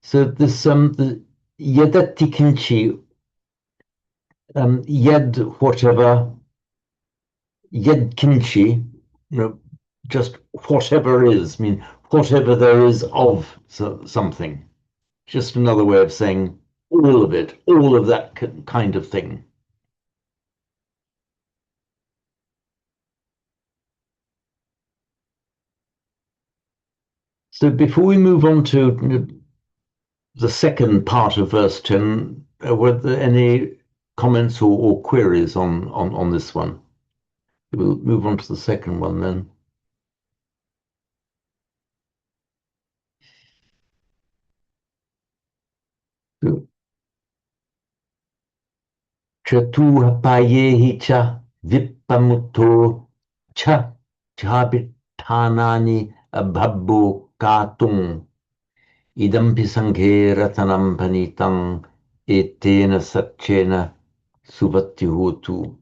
So this the yedati kinchi yed whatever yed kinchi, just whatever is, I mean whatever there is of something. Just another way of saying all of it, all of that kind of thing. So before we move on to the second part of verse 10, were there any comments or queries on this one? We'll move on to the second one then. Chatuhapayehi cha vippamuto cha chabithanani abhabbo katung idampi sanghe ratanam panitang etena satchena suvattihotu.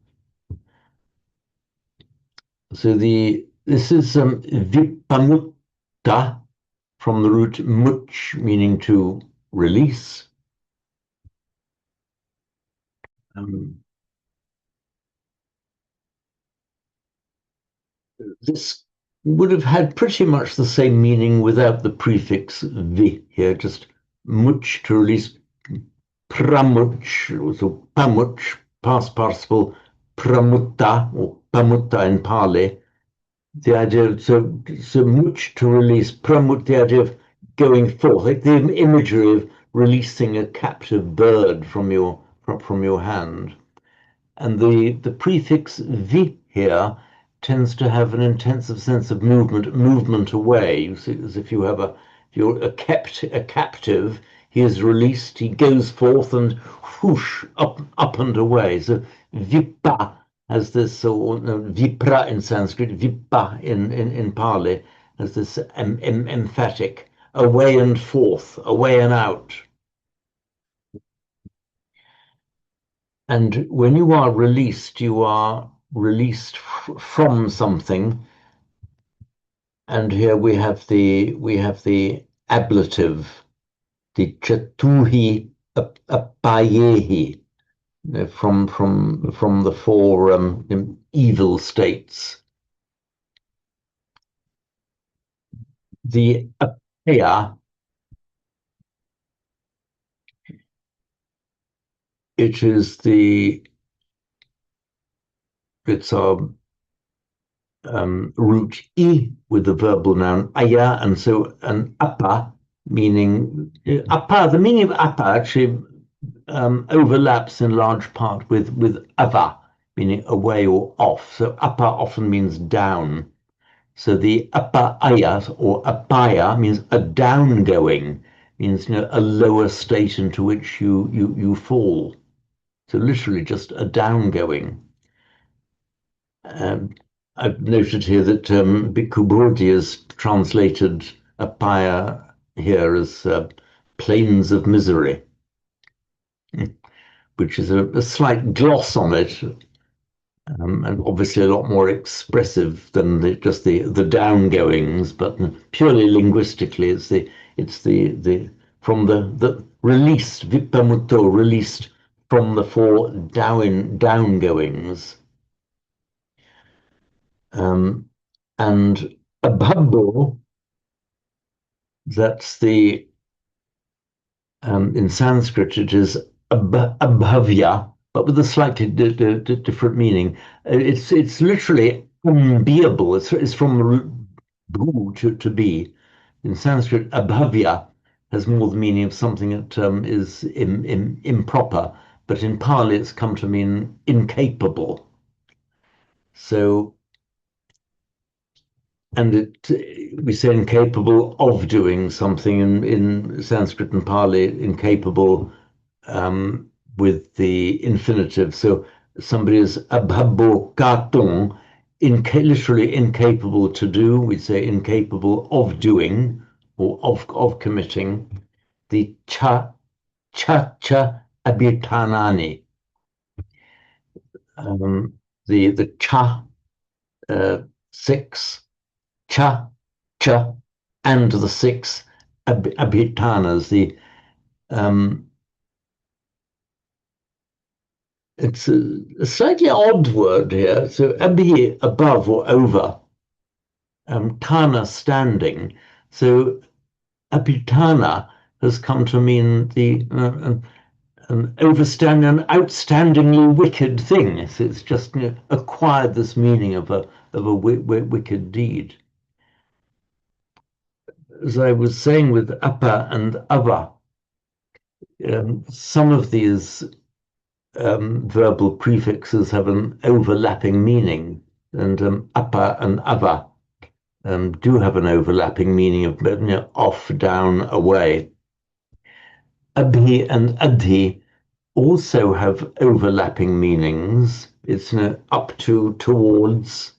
So this is vipamutta from the root much, meaning to release. This would have had pretty much the same meaning without the prefix vi here, just much to release, pramuch, so pamuch, past participle, pramutta or pamutta in Pali. The idea of so much to release, pramut, the idea of going forth, like the imagery of releasing a captive bird from your hand. And the prefix vi here tends to have an intensive sense of movement away, as if you're a captive. He is released, he goes forth and whoosh up and away. So vipa has this, or vipra in Sanskrit, vipa in Pali has this emphatic away and forth, away and out. And when you are released from something. And here we have the ablative, the chatuhi apayehi, from the four evil states. The apaya, it's our root I with the verbal noun aya, and so an apa, meaning apa, the meaning of apa actually overlaps in large part with ava, meaning away or off. So apa often means down. So the apa aya or apaya means a down going, means a lower state into which you fall. So literally just a down going. I've noted here that Bhikkhu Bodhi has translated apaya here as plains of misery, which is a slight gloss on it, and obviously a lot more expressive than just the downgoings. But purely linguistically, it's the from the released vipamutto, released from the four downgoings. And abhabbo, that's in Sanskrit, it is abhavya, but with a slightly different meaning. It's literally unbeable. It's from the root bhu, to be. In Sanskrit, abhavya has more the meaning of something that is improper, but in Pali it's come to mean incapable. So, and we say incapable of doing something in Sanskrit and Pali, incapable with the infinitive. So somebody is abhabbo katung, literally incapable to do. We say incapable of doing or of committing. The cha abhitanani. the cha, 6, cha, cha, and the 6 abhitanas. It's a slightly odd word here. So abhi, above or over, tana, standing. So abhitana has come to mean an outstandingly wicked thing. It's just acquired this meaning of a wicked deed. As I was saying with apa and ava, some of these verbal prefixes have an overlapping meaning, and apa and ava do have an overlapping meaning of off, down, away. Abhi and adhi also have overlapping meanings. It's up to, towards,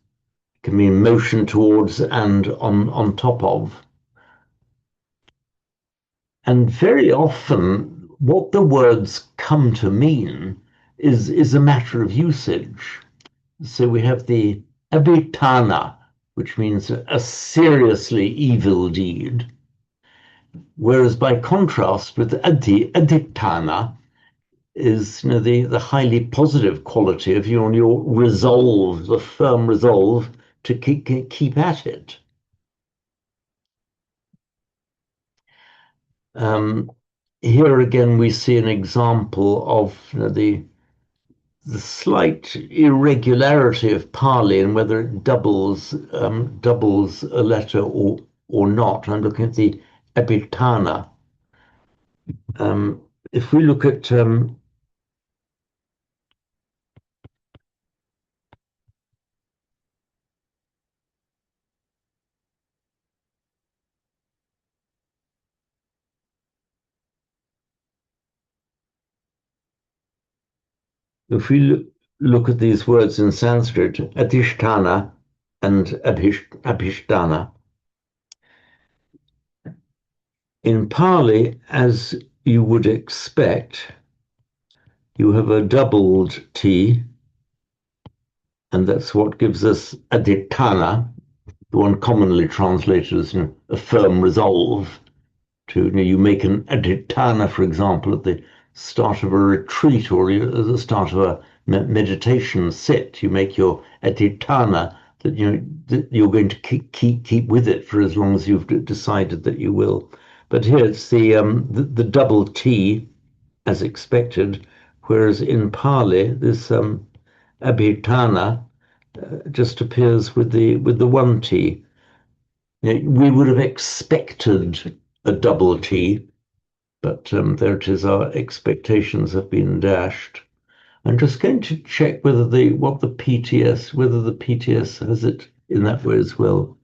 can mean motion towards and on top of. And very often what the words come to mean is a matter of usage. So we have the abhitana, which means a seriously evil deed. Whereas by contrast with adhitana is the highly positive quality of your resolve, the firm resolve to keep at it. Here again we see an example of the slight irregularity of Pali and whether it doubles a letter or not. I'm looking at the Epitana. If we look at if we look at these words in Sanskrit, Adhisthana and Abhishtana, in Pali, as you would expect, you have a doubled T, and that's what gives us Adhitthana, the one commonly translated as a firm resolve. You make an adhitthana, for example, at the start of a retreat or at the start of a meditation sit. You make your adhitthana that you're going to keep with it for as long as you've decided that you will. But here it's the double T, as expected, whereas in Pali this abhitthana just appears with the one T. We would have expected a double T, but there it is. Our expectations have been dashed. I'm just going to check whether the PTS has it in that way as well.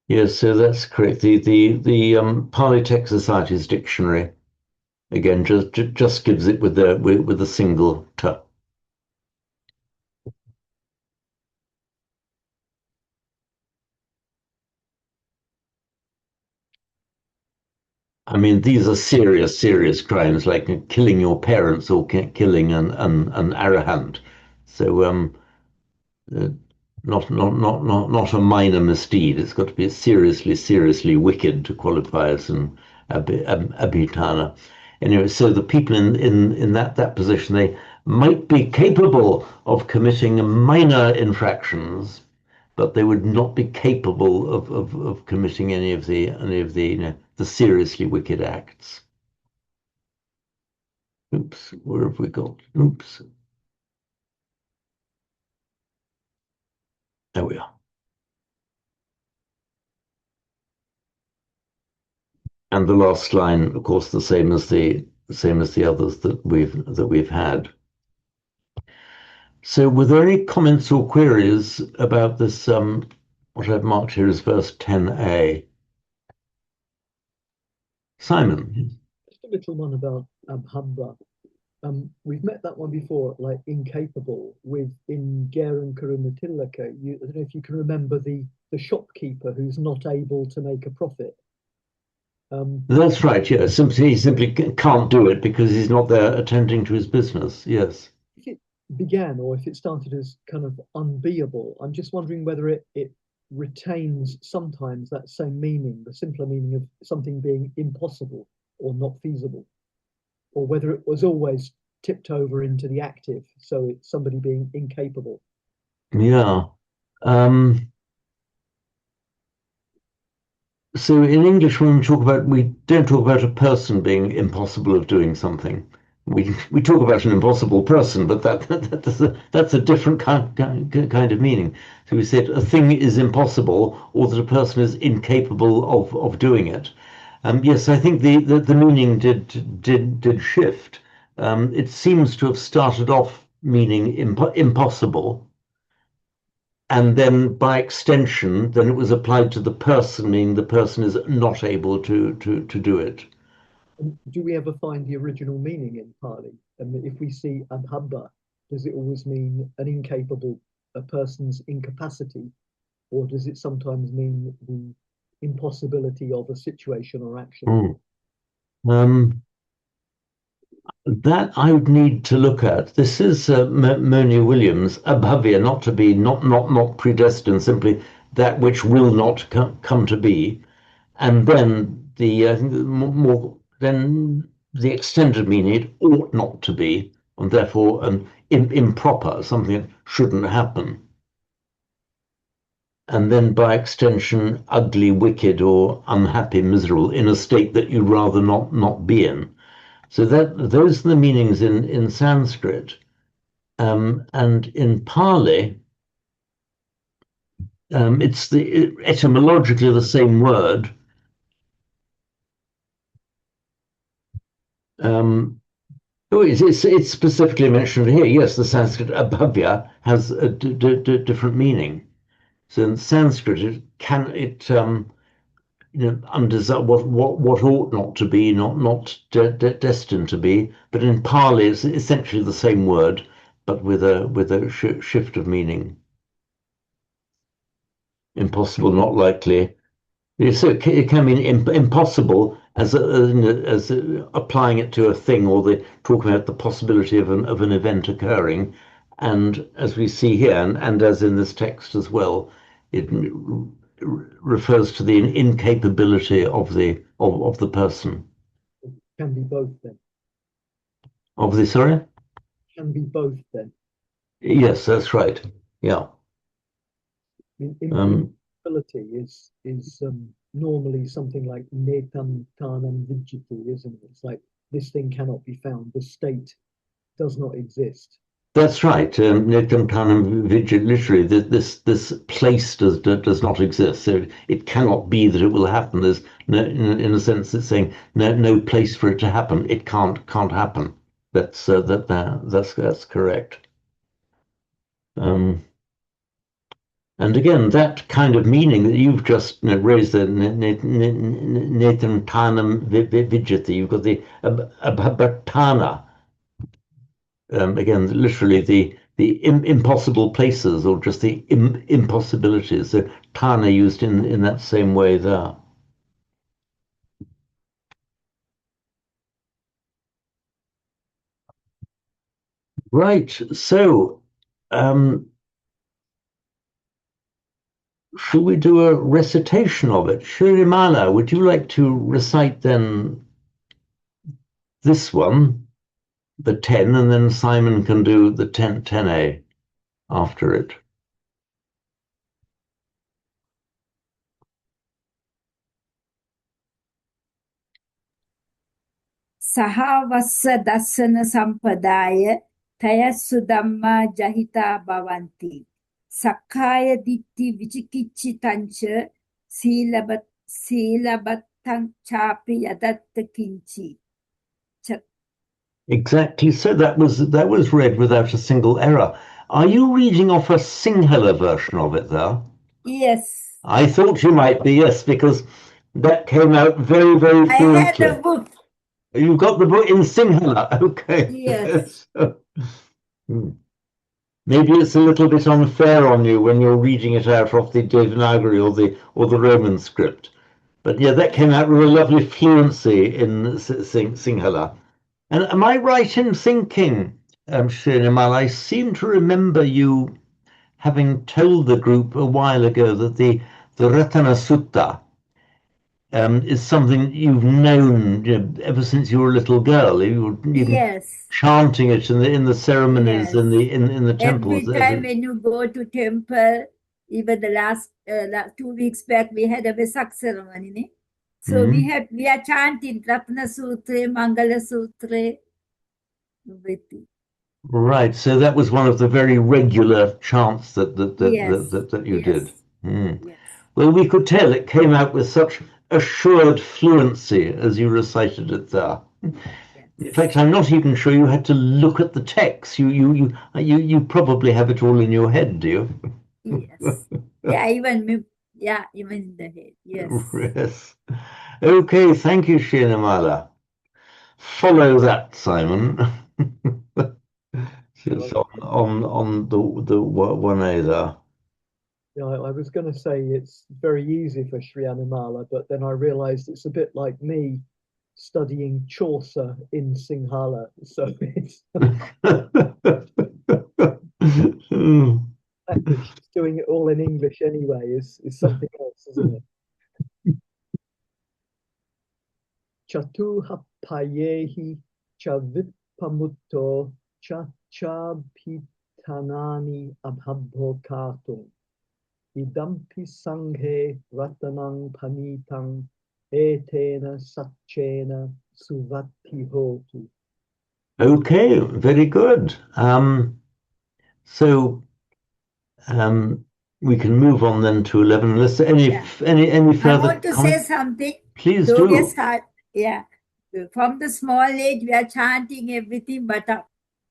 Yes, so that's correct. The Pali Text Society's dictionary again just gives it with a single T. I mean, these are serious crimes like killing your parents or killing an arahant. So not a minor misdeed. It's got to be seriously wicked to qualify as an abhitana. Anyway, so the people in that position, they might be capable of committing minor infractions, but they would not be capable of committing any of the the seriously wicked acts. Oops, where have we got? Oops. There we are. And the last line, of course, the same as the others that we've had. So were there any comments or queries about this what I've marked here as verse 10a? Simon. Just a little one about Abhabba. we've met that one before, like incapable, with in Garen Karunatilaka. I don't know if you can remember the shopkeeper who's not able to make a profit. That's right, yes. He simply can't do it because he's not there attending to his business. Yes. If it began or if it started as kind of unbeable, I'm just wondering whether it retains sometimes that same meaning, the simpler meaning of something being impossible or not feasible, or whether it was always tipped over into the active, so it's somebody being incapable. Yeah. Um, so in English, when we don't talk about a person being impossible of doing something. We talk about an impossible person, but that's a different kind of meaning. So we said a thing is impossible, or that a person is incapable of doing it. Yes, I think the meaning did shift. It seems to have started off meaning impossible, and then by extension, then it was applied to the person, meaning the person is not able to do it. And do we ever find the original meaning in Pali? And if we see abhabba, does it always mean an incapable, a person's incapacity, or does it sometimes mean the impossibility of a situation or action? Mm. Um, that I would need to look at. This is Moni Williams, abhavya, not to be, not predestined, simply that which will not come to be. And then more then the extended meaning, it ought not to be, and therefore an improper, something that shouldn't happen. And then by extension, ugly, wicked, or unhappy, miserable, in a state that you'd rather not be in. So those are the meanings in Sanskrit. And in Pali, it's etymologically the same word. Oh, it's specifically mentioned here. Yes, the Sanskrit abhavya has a different meaning. So in Sanskrit, what ought not to be, not destined to be. But in Pali, it's essentially the same word, but with a shift of meaning. Impossible, not likely. So it can mean impossible as applying it to a thing, or talking about the possibility of an event occurring. And as we see here, and as in this text as well, it refers to the incapability of the person. It can be both then. Of the sorry? Can be both then. Yes, that's right. Yeah. Impossibility is normally something like netam tanam vijjati, isn't it? It's like this thing cannot be found. The state does not exist. That's right. Literally, this place does not exist. So it cannot be that it will happen. There's no, in a sense, it's saying no place for it to happen. It can't happen. That's correct. And again, that kind of meaning that you've just raised, the Nathan Tanam Vijati, you've got the Abhabatana. Again, literally the impossible places, or just the impossibilities. So Tana used in that same way there. Right. So should we do a recitation of it? Shirimala, would you like to recite then this one, the 10, and then Simon can do the 10A after it? Sahavassa dassana sampadaya tayassu dhamma jahita bhavanti. Sakkaya ditti vichikichitancha silabattang chapi yadatta kinchi. Exactly. So that was read without a single error. Are you reading off a Sinhala version of it there? Yes. I thought you might be, yes, because that came out very, very I fluently. had a book. You've got the book in Sinhala. Okay. Yes. So, maybe it's a little bit unfair on you when you're reading it out of the Devanagari or the Roman script. But yeah, that came out with a lovely fluency in Sinhala. And am I right in thinking, Srinimal, I seem to remember you having told the group a while ago that the Ratana Sutta is something you've known, ever since you were a little girl. You were even Yes. chanting it in the ceremonies Yes. in the temples. Every time when you go to temple, even the last 2 weeks back, we had a Vesak ceremony. Ne? So Mhm. we are chanting Ratna Sutre, Mangala Sutre, everything. Right. So that was one of the very regular chants Yes. that you did. Yes. Mm. Yes. Well, we could tell it came out with such assured fluency as you recited it there. In fact, Yes. I'm not even sure you had to look at the text. You probably have it all in your head, do you? Yes. Yeah, even in the head. Yes. Yes. Okay, thank you, Shinamala. Follow that, Simon. It's Yeah, on the one A there. yeah, I was going to say it's very easy for Sri Animala, but then I realized it's a bit like me studying Chaucer in Sinhala. So it's the fact that she's doing it all in English anyway is something else, isn't it? Chatuhapayehi chavipamutto chachapitanani abhabhokatum. Idampi sanghe ratanang panitang etena satchena suvatti hotu. Okay, very good. So um, we can move on then to 11. Unless Yeah. any I further want to say comment, something. please Though we are do. start, yeah, from the small age we are chanting everything, but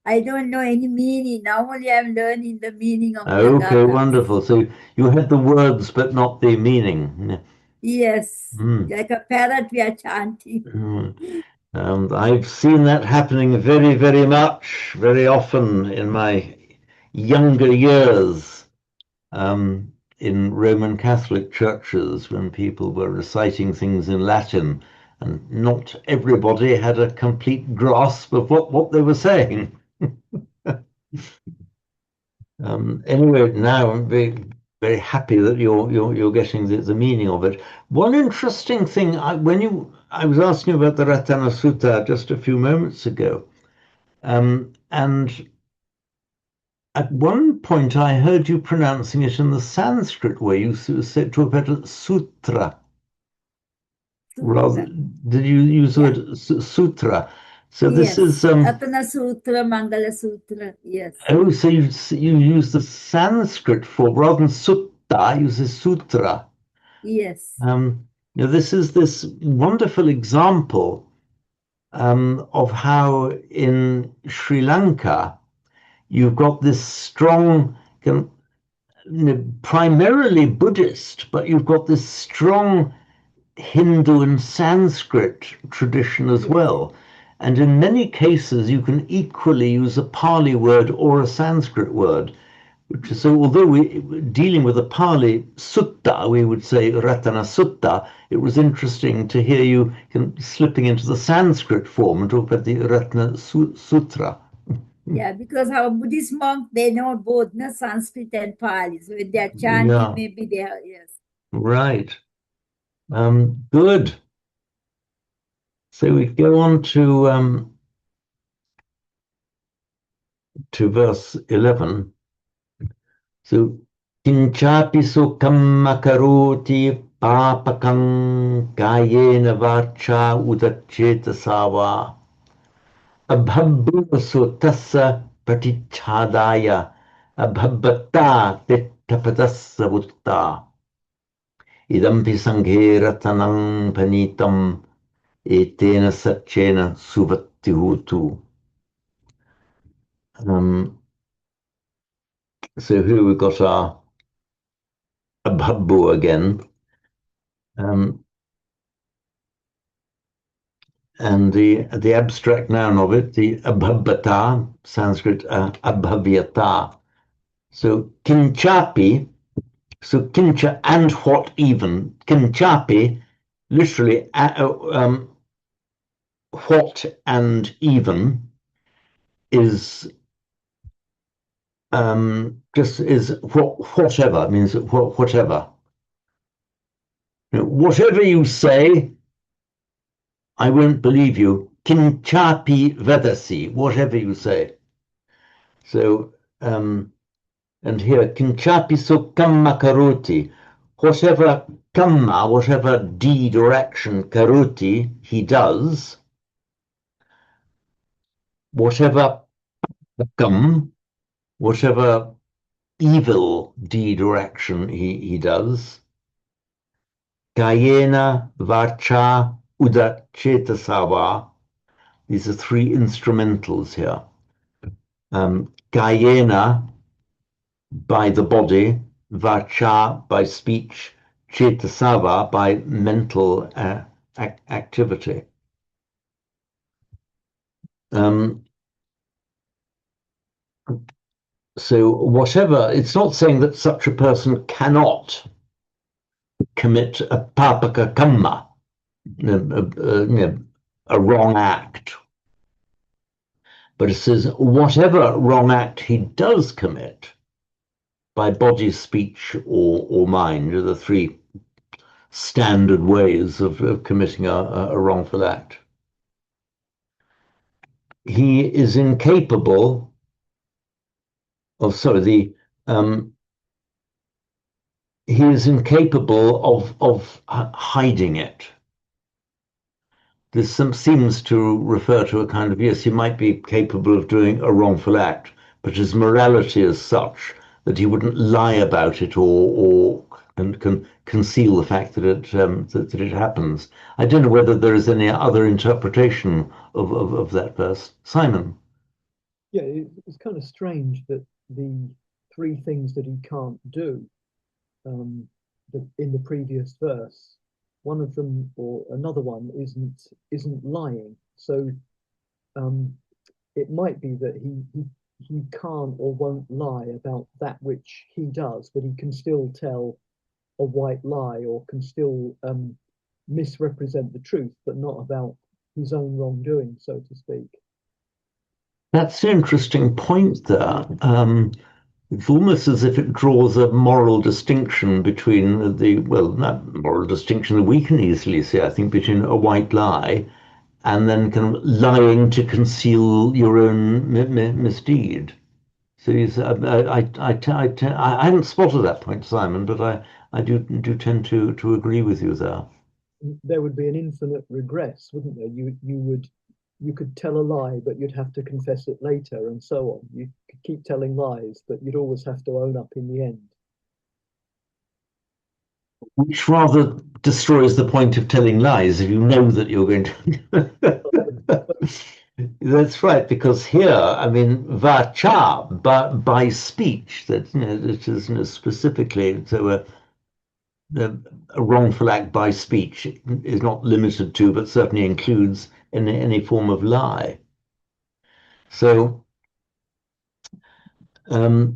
I don't know any meaning. Now only I'm learning the meaning of the Okay, gathas. wonderful. So you had the words but not the meaning. Yes, Mm. like a parrot we are chanting. Mm. I've seen that happening very, very much, very often in my younger years, in Roman Catholic churches when people were reciting things in Latin, and not everybody had a complete grasp of what they were saying. Anyway, now I'm very happy that you're getting the meaning of it. One interesting thing, I was asking about the Ratana Sutta just a few moments ago, and at one point I heard you pronouncing it in the Sanskrit way. You said to about a sutra. Rather, Sutra. did you use the Yeah. word sutra? So this is Yes. Ratana Sutra, Mangala Sutra. Yes. oh, so you use the Sanskrit form rather than sutta. You use sutra. Yes. This is this wonderful example of how in Sri Lanka you've got this strong, primarily Buddhist, but you've got this strong Hindu and Sanskrit tradition as Yes. well. And in many cases, you can equally use a Pali word or a Sanskrit word. So, although we dealing with a Pali sutta, we would say Ratana Sutta, it was interesting to hear you slipping into the Sanskrit form and talk about the Ratana Sutra. Yeah, because our Buddhist monk, they know both the Sanskrit and Pali. So when they are chanting, Yeah, maybe they are, yes. right. Good. So we go on to verse 11. So, Kinchapi sukham makaroti papakam kayena vacha udacchetasava abhabbusu tassa pratichadaya abhabbata tittapadassa vutta idampi sanghe ratanam panitam etena satchena suvattihutu. So here we've got our abhabbu again. Um, and the abstract noun of it, the abhabhata, Sanskrit abhavyata. So kinchapi, so kincha and what even, kinchapi, literally what and even is just is whatever, it means whatever. Whatever you say, I won't believe you. Kinchapi vedasi, whatever you say. So, and here, kinchapi so kamma karoti, whatever kamma, whatever deed or action, karoti, he does, whatever kam, whatever evil deed or action he does, kayena, vacha, udachetasava. These are three instrumentals here. Kayena, by the body, vacha, by speech, chetasava, by mental activity. So whatever, it's not saying that such a person cannot commit a papaka kamma, a wrong act. But it says whatever wrong act he does commit by body, speech, or mind are the three standard ways of committing a wrongful act. He is incapable of, he is incapable of hiding it. This seems to refer to a kind of, yes, he might be capable of doing a wrongful act, but his morality is such that he wouldn't lie about it or can conceal the fact that it happens. I don't know whether there is any other interpretation of that verse. Simon. Yeah, it's kind of strange that the three things that he can't do in the previous verse, one of them or another one isn't lying. So it might be that he can't or won't lie about that which he does, but he can still tell a white lie or can still misrepresent the truth, but not about his own wrongdoing, so to speak. That's an interesting point there. It's almost as if it draws a moral distinction between not moral distinction that we can easily see, I think, between a white lie and then kind of lying to conceal your own misdeed. So I hadn't spotted that point, Simon, but I do tend to agree with you there. There would be an infinite regress, wouldn't there? You could tell a lie, but you'd have to confess it later, and so on. You could keep telling lies, but you'd always have to own up in the end. Which rather destroys the point of telling lies if you know that you're going to. That's right, because here, I mean, vacha, by speech, that it is specifically so a wrongful act by speech is not limited to, but certainly includes any form of lie. So the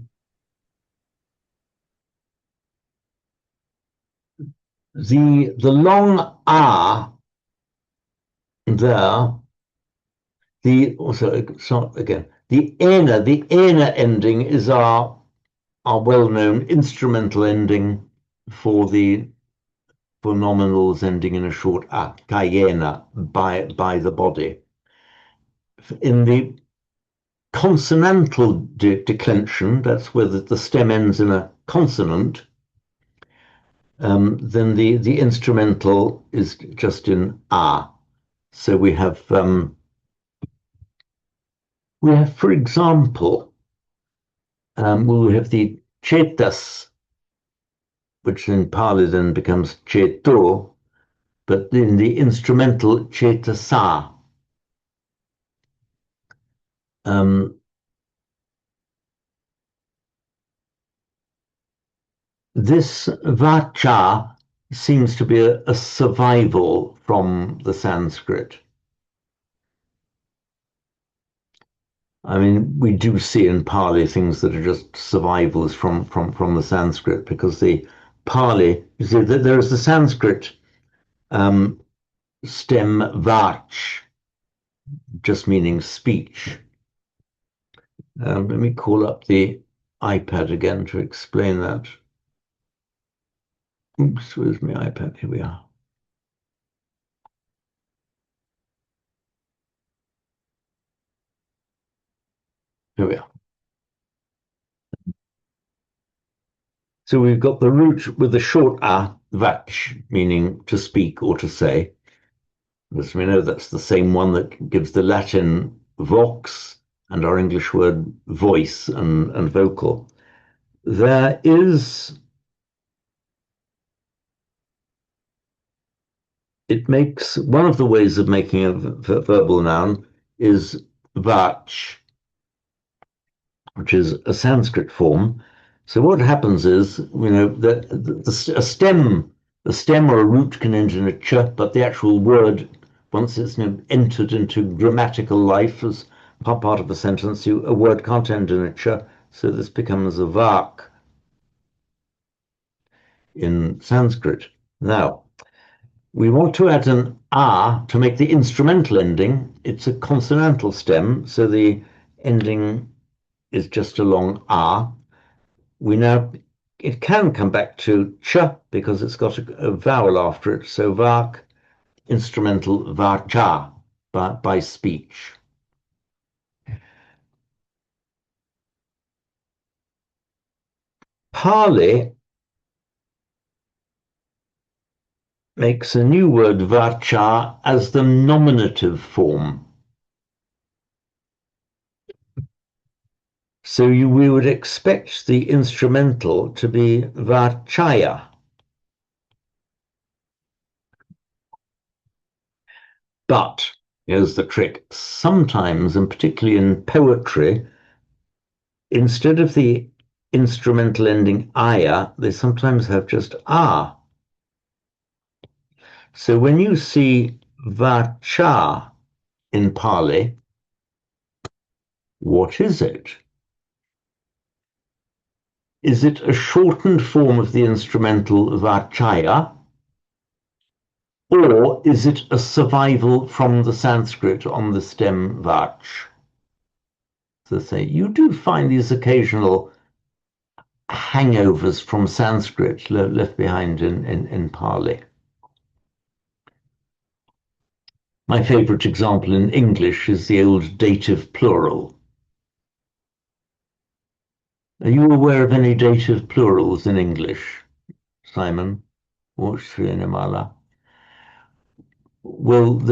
long ah there, the ena ending is our well-known instrumental ending for nominals ending in a short a, kayena, by the body. In the consonantal declension, that's where the stem ends in a consonant, then the instrumental is just in a. So we have, for example, we have the chetas, which in Pali then becomes cheto, but in the instrumental chetasa. This vacha seems to be a survival from the Sanskrit. I mean, we do see in Pali things that are just survivals from the Sanskrit, because the Pali, you see, there is the Sanskrit um, stem vach, just meaning speech. Let me call up the iPad again to explain that. Oops, where's my iPad? Here we are. Here we are. So we've got the root with the short a, vach, meaning to speak or to say. As we know, that's the same one that gives the Latin vox and our English word voice and vocal. There is, it makes, one of the ways of making a verbal noun is vach, which is a Sanskrit form. So what happens is, you know, that a stem or a root can end in a ch, but the actual word, once it's, you know, entered into grammatical life as part of a sentence, a word can't end in a ch, so this becomes a vak in Sanskrit. Now, we want to add an a to make the instrumental ending. It's a consonantal stem, so the ending is just a long a. We now, it can come back to ch because it's got a vowel after it. So vak, instrumental vacha, by speech. Pali makes a new word vacha as the nominative form. So we would expect the instrumental to be vachaya. But here's the trick. Sometimes, and particularly in poetry, instead of the instrumental ending aya, they sometimes have just a. So when you see vacha in Pali, what is it? Is it a shortened form of the instrumental vachaya, or is it a survival from the Sanskrit on the stem vach? So say you do find these occasional hangovers from Sanskrit left behind in Pali. My favorite example in English is the old dative plural. Are you aware of any dative plurals in English, Simon or Srinimala? Well,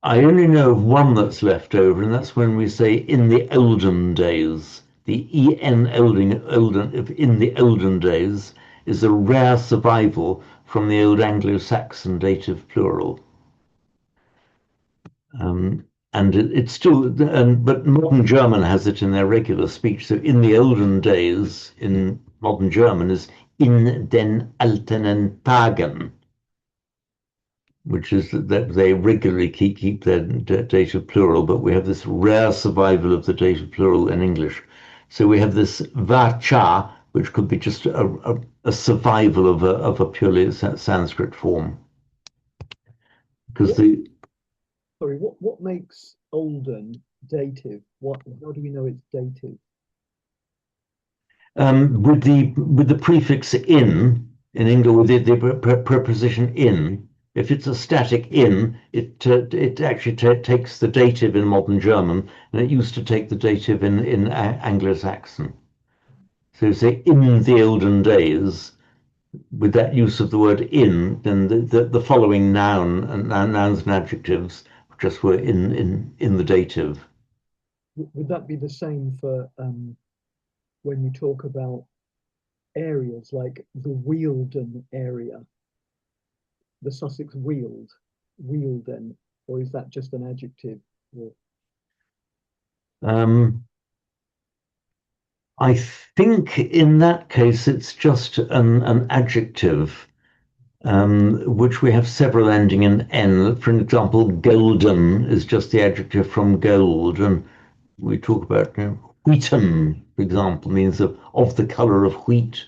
I only know of one that's left over, and that's when we say in the olden days. The en in the olden days is a rare survival from the old Anglo-Saxon dative plural. And it's still, but modern German has it in their regular speech. So in the olden days, in modern German, is in den alten Tagen, which is that they regularly keep their dative plural, but we have this rare survival of the dative plural in English. So we have this vacha, which could be just a survival of a purely Sanskrit form. Because the Sorry, what makes olden dative? How do we know it's dative? With the prefix in English, with the preposition in, if it's a static in, it actually takes the dative in modern German, and it used to take the dative in Anglo-Saxon. So say in the olden days, with that use of the word in, then the following nouns and adjectives just were in the dative. Would that be the same for when you talk about areas like the Wealden area, the Sussex Wealden, or is that just an adjective? Or... I think in that case it's just an adjective, which we have several ending in N. For example, golden is just the adjective from gold, and we talk about, wheaten, for example, means of the color of wheat.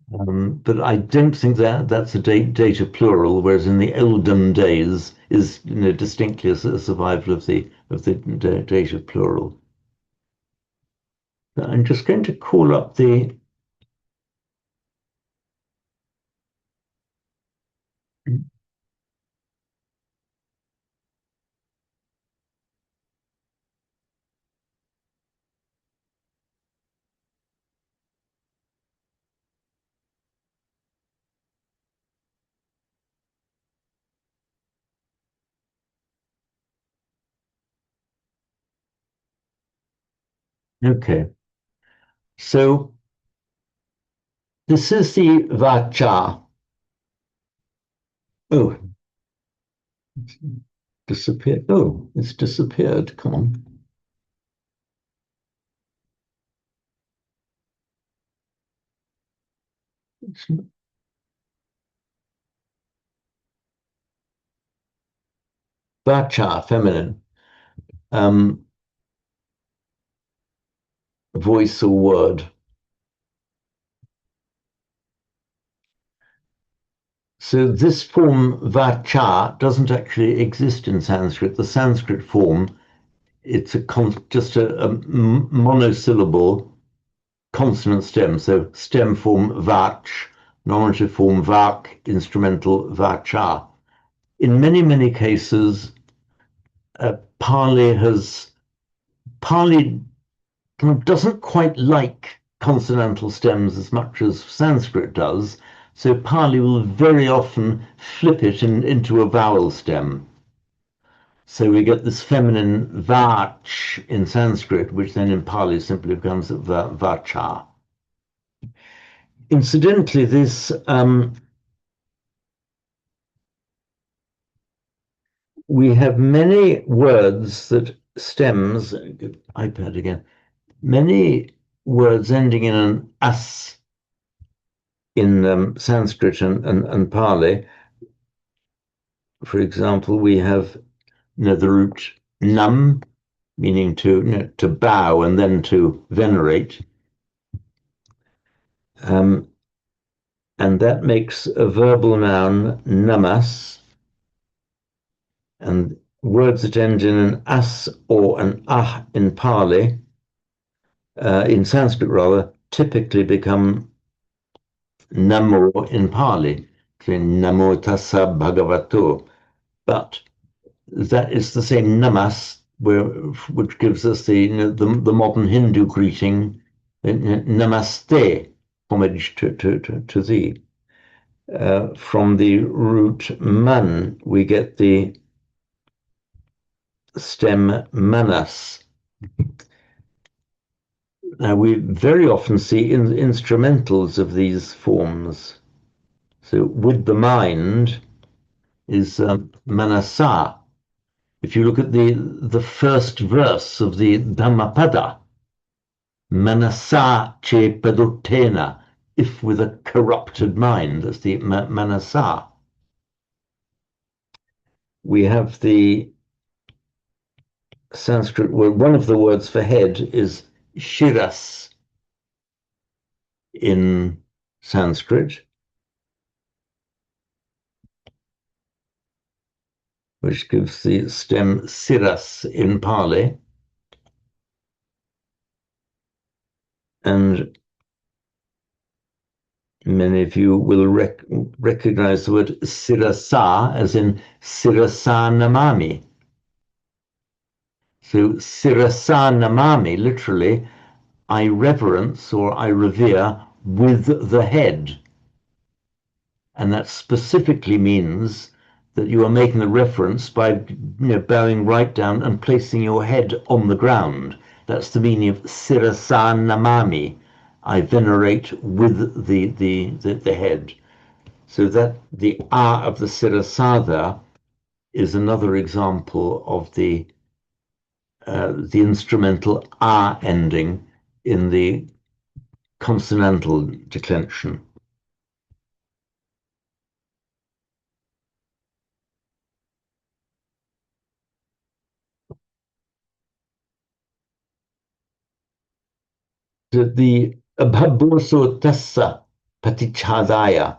But I don't think that that's a data plural, whereas in the olden days is distinctly a survival of the data plural. I'm just going to call up the okay. So this is the vacha. Oh, disappeared. Oh, it's disappeared. Come on. Vacha, feminine. Voice or word. So this form vacha doesn't actually exist in Sanskrit. The Sanskrit form, it's just a monosyllable consonant stem. So stem form vach, nominative form vak, instrumental vacha. In many, many cases, Pali doesn't quite like consonantal stems as much as Sanskrit does, so Pali will very often flip it into a vowel stem. So we get this feminine vach in Sanskrit, which then in Pali simply becomes vacha. Incidentally, this we have many words that stems, iPad again, many words ending in an as in Sanskrit and Pali. For example, we have the root nam, meaning to bow and then to venerate. And that makes a verbal noun namas. And words that end in an as or an ah in Pali, in Sanskrit rather, typically become namo in Pali. Namo tassa bhagavato. But that is the same namas, which gives us the modern Hindu greeting, namaste, homage to thee. From the root man, we get the stem manas. Now, we very often see instrumentals of these forms. So, with the mind is manasa. If you look at the first verse of the Dhammapada, manasa che paduttena, if with a corrupted mind, that's the manasa. We have the Sanskrit word, one of the words for head is shiras in Sanskrit, which gives the stem siras in Pali. And many of you will recognize the word sirasa as in sirasa namami. So sirasa namami, literally, I reverence or I revere with the head. And that specifically means that you are making the reference by bowing right down and placing your head on the ground. That's the meaning of sirasa namami. I venerate with the head. So that the ah of the sirasada is another example of the instrumental ah ending in the consonantal declension. the abhaboso tassa patichadaya.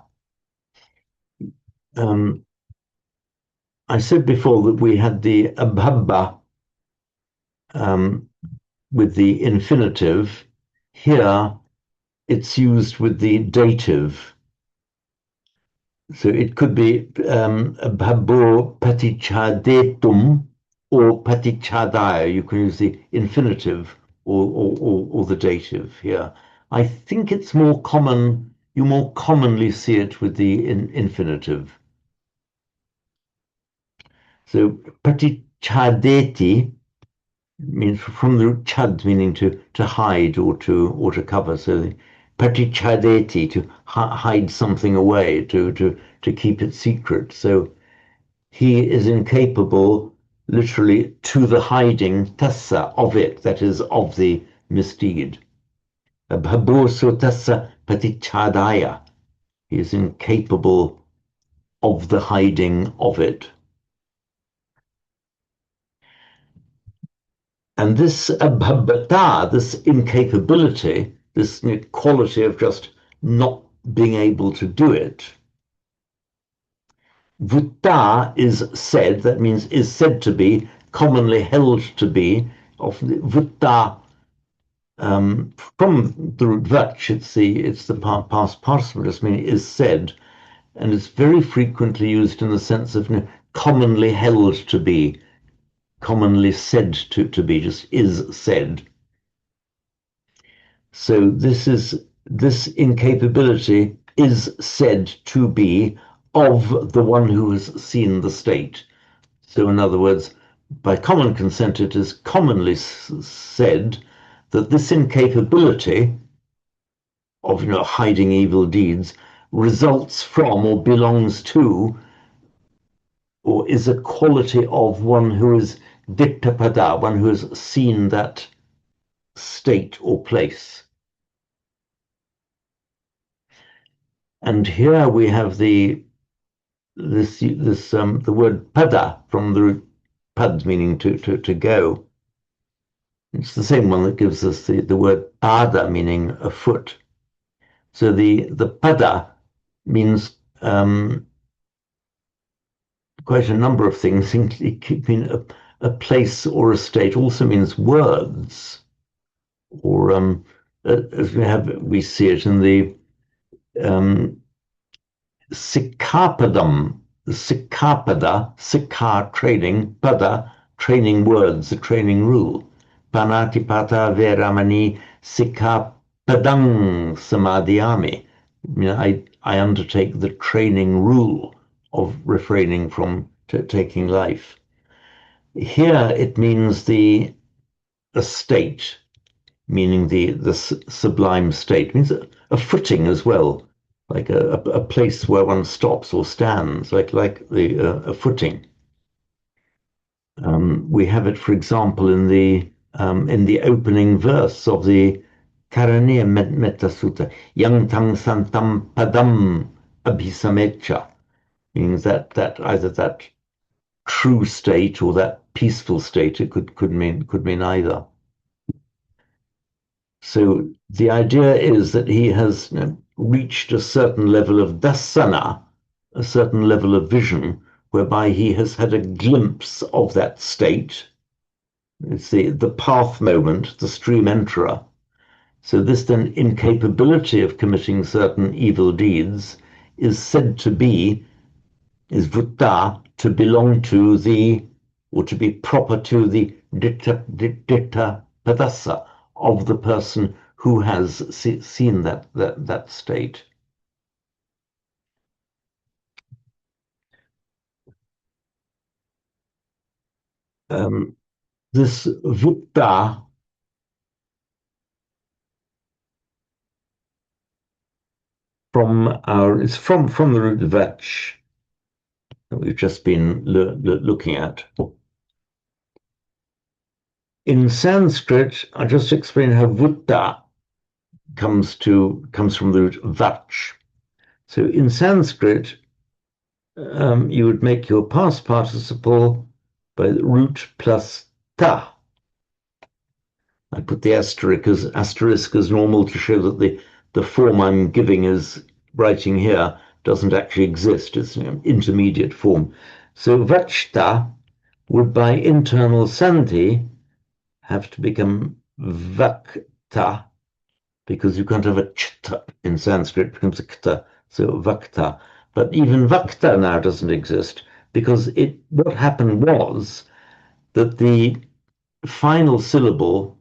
I said before that we had the abhabba with the infinitive. Here it's used with the dative. So it could be abhabbo patichadetum or patichadaya. You can use the infinitive or the dative here. I think it's more common, you more commonly see it with the infinitive. So patichadeti means from the root chad, meaning to hide or to cover. So the patichadeti, to hide something away, to keep it secret. So he is incapable, literally, to the hiding tassa of it, that is, of the misdeed. Bhaboso tassa patichadaya. He is incapable of the hiding of it. And this abhabata, this incapability, this quality of just not being able to do it, vutta is said, that means is said to be, commonly held to be, of vutta, from the root vach, it's the past participle, just meaning is said, and it's very frequently used in the sense of commonly held to be, commonly said to be, just is said. So this incapability is said to be of the one who has seen the state. So in other words, by common consent, it is commonly said that this incapability of hiding evil deeds results from or belongs to or is a quality of one who is dittapada, one who has seen that state or place. And here we have the word pada from the root pad, meaning to go. It's the same one that gives us the word pada, meaning a foot. So the pada means quite a number of things, including a place or a state. Also means words, or as we see it in the Sikkapadam, Sikkapada, Sikha training, Pada training words, the training rule. Panatipata Veramani Sikkapadang Samadhyami. I undertake the training rule of refraining from taking life. Here it means the state, meaning the sublime state, it means a footing as well, like a place where one stops or stands, like a footing. We have it, for example, in the opening verse of the Karaniya Metta Sutta, Yang Tang Santam Padam Abhisamecha, meaning that either that true state or that peaceful state. It could mean either. So the idea is that he has reached a certain level of dasana, a certain level of vision, whereby he has had a glimpse of that state. It's the path moment, the stream enterer. So this then incapability of committing certain evil deeds is said to be, is vutta, to belong to the, or to be proper to the ditta padasa of the person who has seen that state. This vutta it's from the root vach that we've just been looking at. In Sanskrit, I'll just explain how vutta comes from the root vach. So in Sanskrit, you would make your past participle by the root plus ta. I put the asterisk as normal to show that the form I'm giving is writing here doesn't actually exist. It's an intermediate form. So vachta would by internal sandhi have to become vakta, because you can't have a chta in Sanskrit, it becomes a kta, so vakta. But even vakta now doesn't exist, because what happened was that the final syllable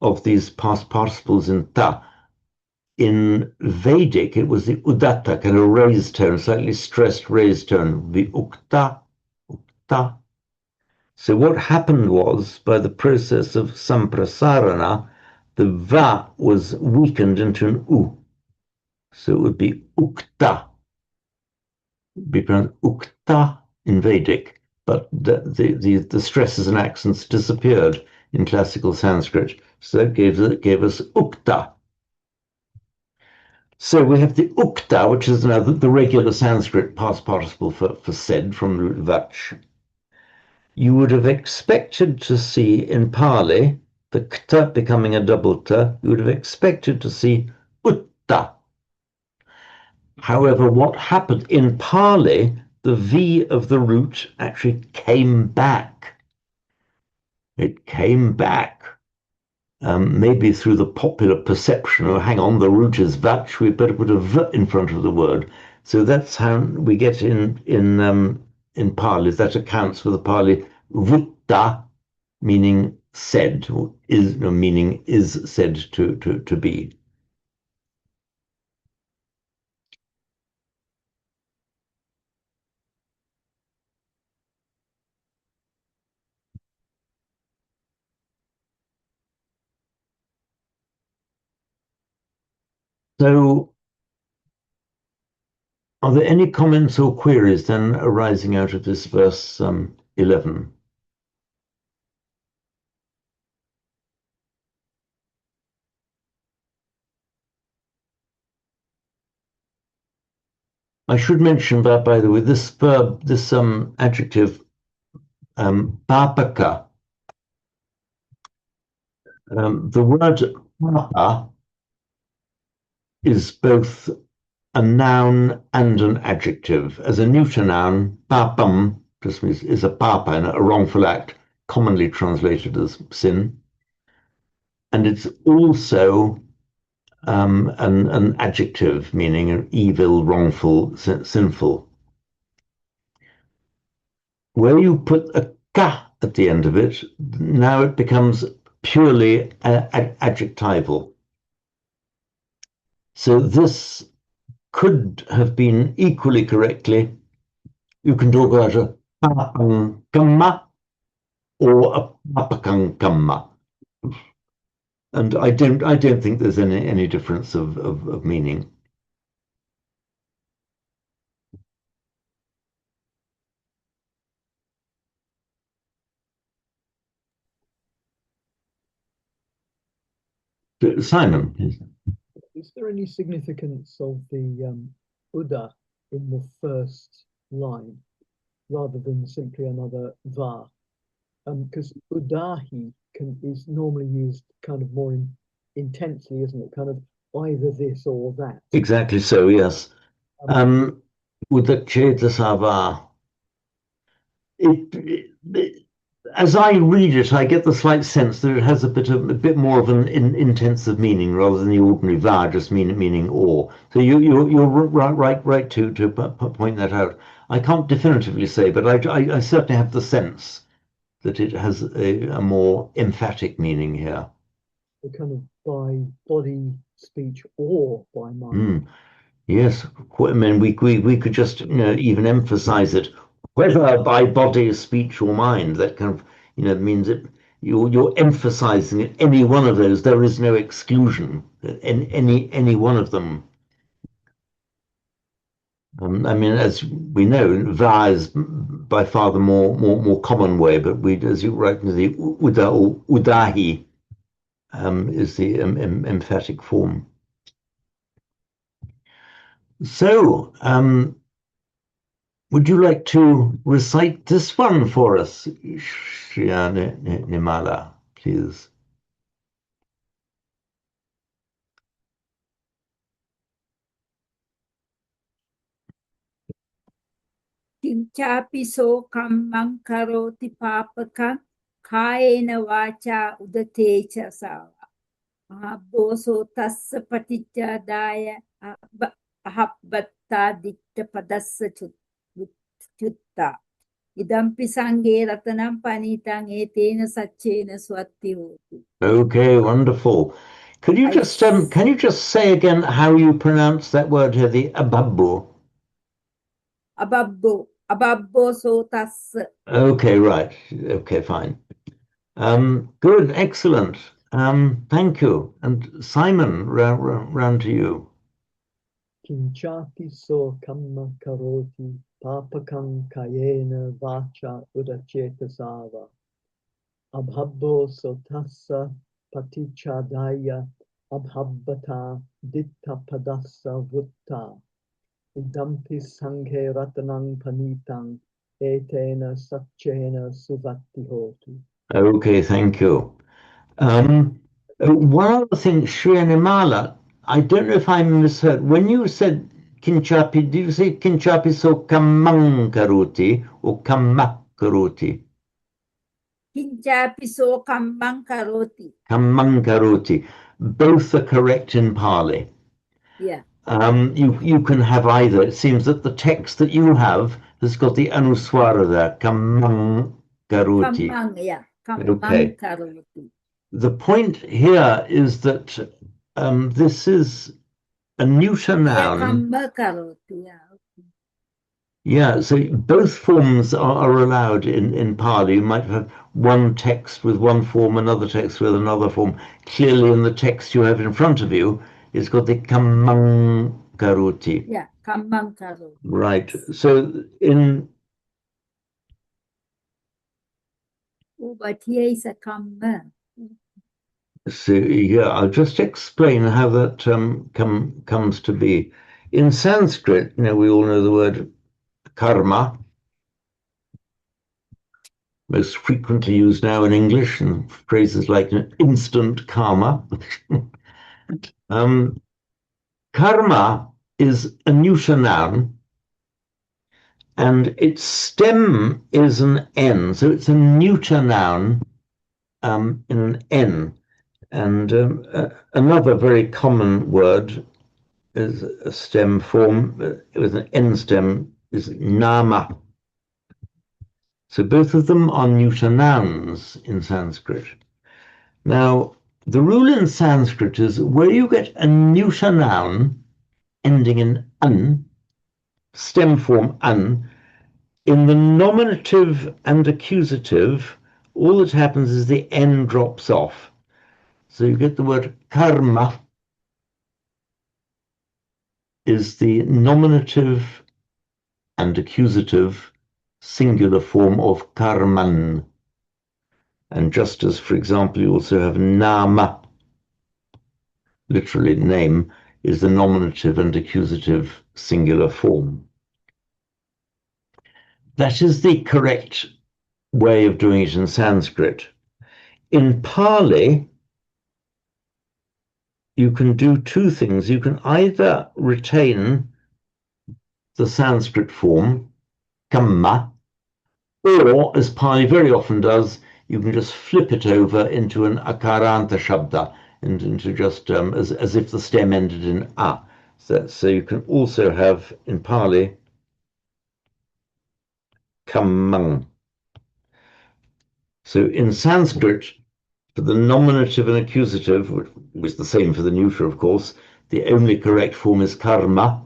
of these past participles in ta, in Vedic, it was the udatta, kind of raised tone, slightly stressed raised tone, the ukta, ukta. So what happened was, by the process of samprasarana, the va was weakened into an u. So it would be ukta, be pronounced ukta in Vedic, but the stresses and accents disappeared in classical Sanskrit. So that gave us ukta. So we have the ukta, which is now the regular Sanskrit past participle for said from the root vach. You would have expected to see in Pali the kta becoming a double ta. You would have expected to see utta. However, what happened in Pali, the V of the root actually came back. It came back. Maybe through the popular perception, oh, hang on, the root is vach, we better put a v in front of the word. So that's how we get in Pali. That accounts for the Pali vutta, meaning said, or is, no, meaning is said to be. So are there any comments or queries then arising out of this verse 11? I should mention that, by the way, this verb, this adjective, papaka, the word papa is both a noun and an adjective. As a neuter noun, papam just means is a papa, and a wrongful act, commonly translated as sin. And it's also an adjective, meaning an evil, wrongful, sinful. Where you put a ka at the end of it, now it becomes purely adjectival. So this could have been equally correctly, you can talk about a papangkamma or a papakangkamma. And I don't think there's any difference of meaning. Simon. Is there any significance of the Uda in the first line rather than simply another va? Because Udahi is normally used kind of more intensely, isn't it? Kind of either this or that. Exactly so, yes. Udacchetasava. As I read it, I get the slight sense that it has a bit more of an intensive meaning rather than the ordinary va, just meaning or. So you're right to point that out. I can't definitively say, but I certainly have the sense that it has a more emphatic meaning here. The kind of by body, speech, or by mind. Yes, I mean we could just even emphasize it, whether by body, speech, or mind. That kind of means that you're emphasizing it. Any one of those, there is no exclusion. Any one of them. I mean, as we know, va is by far the more common way, but as you write, the uda or udahi is the emphatic form. So, would you like to recite this one for us, Shriya Nimala, please? Kimchapi so kammang karoti papakang kaena vacha udatecha sawa. Boso tassa paticca daya ahabbatta ditta padassa chutta. Idampi sange ratanam panitang etena sachena swatti hoti. Okay, wonderful. Could you just can you just say again how you pronounce that word here, the ababbo? Ababbo so tassa. Okay, right. Okay, fine. Good, excellent. Thank you. And Simon, round to you. Kinchapi so kamma karoti papakam kayena vacha udachetasava. Abhabbo sotassa patichadaya abhabbata ditta padassa vutta. Idampi sanghe ratanang panitang etena satchena suvatti hotu. Okay, thank you. One other thing, Sri Animala, I don't know if I misheard. When you said Kinchapi, did you say Kinchapi so kamang karoti or kammak karoti? Kinchapi so kammang karoti. Kamang karoti. Both are correct in Pali. Yeah. You can have either. It seems that the text that you have has got the anuswara there, kamang karoti. Kammang, yeah. Okay. Kammang karoti. The point here is that this is a neuter Yeah, noun. kamma karoti, yeah. Yeah, so both forms are allowed in Pali. You might have one text with one form, another text with another form. Clearly, in the text you have in front of you, it's got the kamang karoti. Yeah, kammang karoti. Right. So in But here is a kamma. So yeah, I'll just explain how that comes to be. In Sanskrit, we all know the word karma, most frequently used now in English, and phrases like instant karma. Karma is a neuter noun, and its stem is an N, so it's a neuter noun in an N. And another very common word is a stem form with an N stem is nama. So both of them are neuter nouns in Sanskrit. Now, the rule in Sanskrit is where you get a neuter noun ending in an, stem form an, in the nominative and accusative, all that happens is the N drops off. So you get the word karma is the nominative and accusative singular form of karman. And just as, for example, you also have nama, literally name, is the nominative and accusative singular form. That is the correct way of doing it in Sanskrit. In Pali, you can do two things. You can either retain the Sanskrit form, kamma, or, as Pali very often does, you can just flip it over into an akaranta shabda, and into just as if the stem ended in a. So you can also have in Pali kammang. So in Sanskrit, for the nominative and accusative, which was the same for the neuter, of course, the only correct form is karma.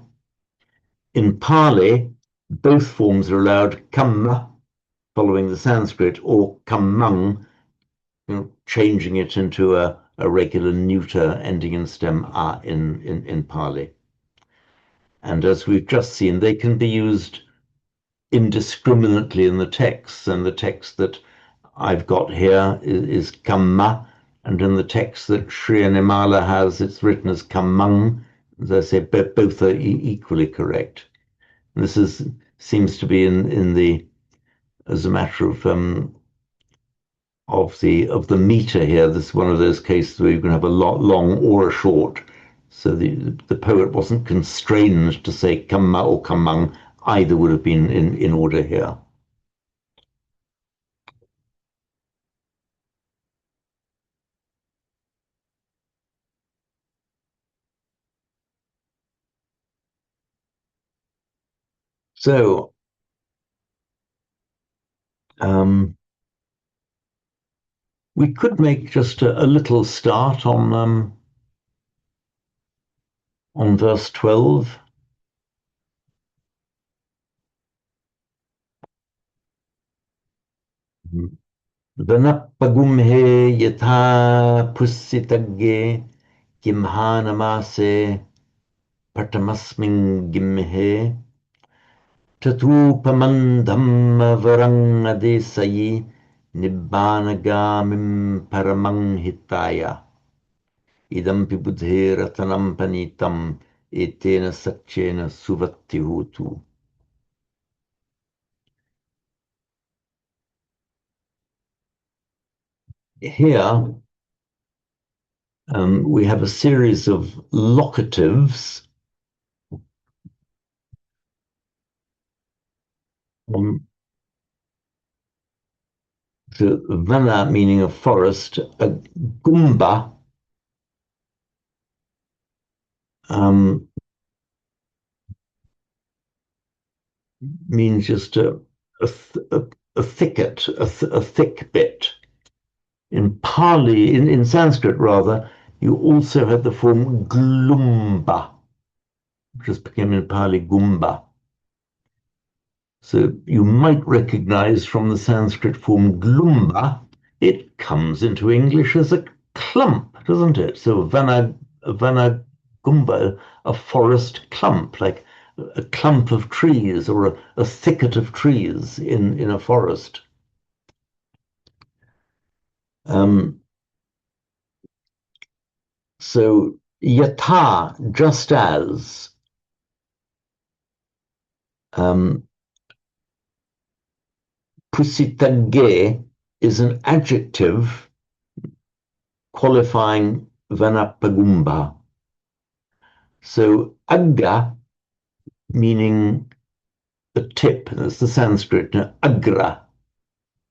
In Pali, both forms are allowed, kamma, following the Sanskrit, or kammang, changing it into a regular neuter ending in stem a in Pali. And as we've just seen, they can be used indiscriminately in the text. And the text that I've got here is kamma, and in the text that Sri Animala has, it's written as kammang. As I say, both are equally correct. And this seems to be in the, as a matter of the meter here. This is one of those cases where you can have a long or a short. So the poet wasn't constrained to say kamma or kammang. either would have been in order here. So, we could make just a little start on verse 12. Vanapagumhe yatha pussitagge kimhanamase patamasmin gimhe tatupamandam varangadesayi nibbanagamim paramang idampi buddhe ratanam panitam etena sakchena suvatti hotu. Here we have a series of locatives. So vana meaning a forest, a gumba means just a thicket, a thick bit. In Pali, in Sanskrit rather, you also had the form glumba, which just became in Pali gumba. So you might recognize from the Sanskrit form glumba, it comes into English as a clump, doesn't it? So vana gumba, a forest clump, like a clump of trees or a thicket of trees in a forest. So yatha, just as, pusitagge is an adjective qualifying vanapagumba. So agga, meaning the tip, that's the Sanskrit, agra,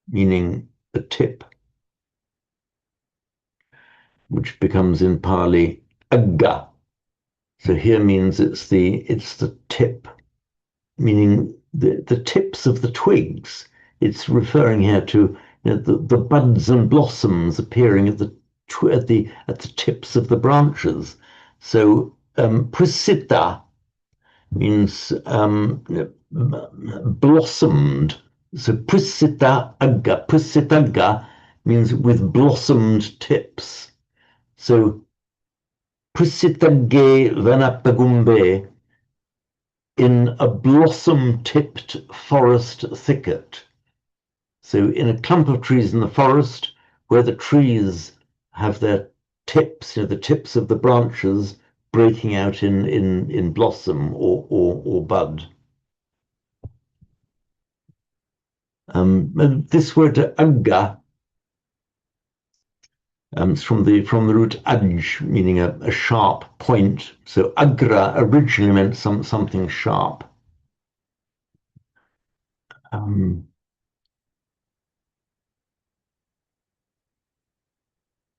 meaning the tip, which becomes in Pali agga. So here means it's the tip, meaning the tips of the twigs. It's referring here to the buds and blossoms appearing at the tips of the branches. So prasita means blossomed. So prasita agga means with blossomed tips. So prasitagge vanapagumbe, in a blossom-tipped forest thicket. So in a clump of trees in the forest, where the trees have their tips, the tips of the branches breaking out in blossom or bud. This word agga is from the root adj, meaning a sharp point. So agra originally meant something sharp.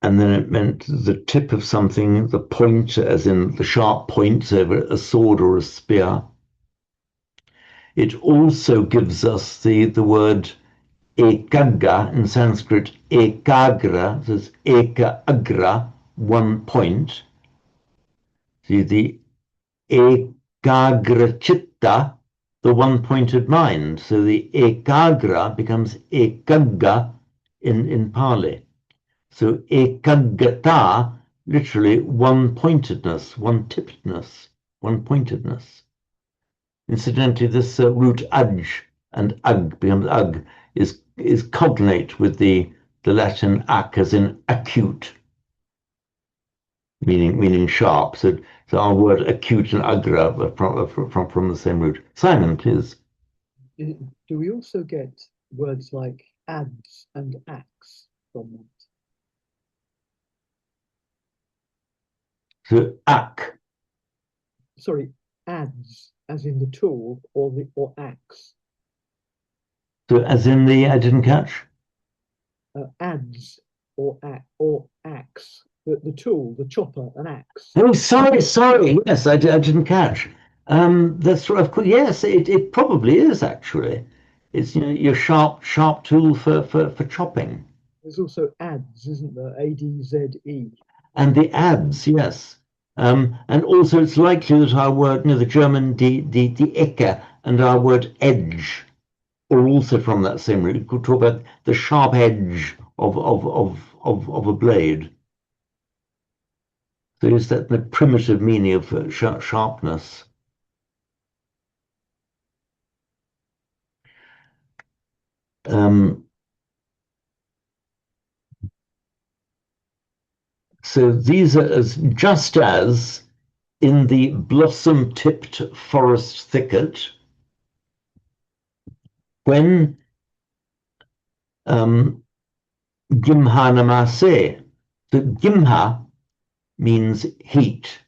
And then it meant the tip of something, the point, as in the sharp point over a sword or a spear. It also gives us the word ekagga in Sanskrit, ekagra, so it's eka agra, one point. See, the ekagra chitta, the one-pointed mind. So the ekagra becomes ekagga in Pali. So ekaggata, literally one-pointedness, one-tippedness, one-pointedness. Incidentally, this root aj and ug becomes ug is cognate with the Latin ac, as in acute, meaning sharp. So our word acute and agra are from the same root. Simon, please. Do we also get words like ads and axe from that? So ak. Sorry, ads as in the tool, or axe? So as in the, I didn't catch. Adze or axe. The tool, the chopper, an axe. Oh, sorry. Yes, I didn't catch. That's right. Of course, yes, it probably is actually. It's, you know, your sharp tool for chopping. There's also adze, isn't there? ADZE. And the adze, yes. And also it's likely that our word, you know, the German die Ecke and our word edge are also from that same root. You could talk about the sharp edge of a blade. So is that the primitive meaning of sharpness? So these are just as in the blossom-tipped forest thicket, when Gimha namase, the Gimha means heat.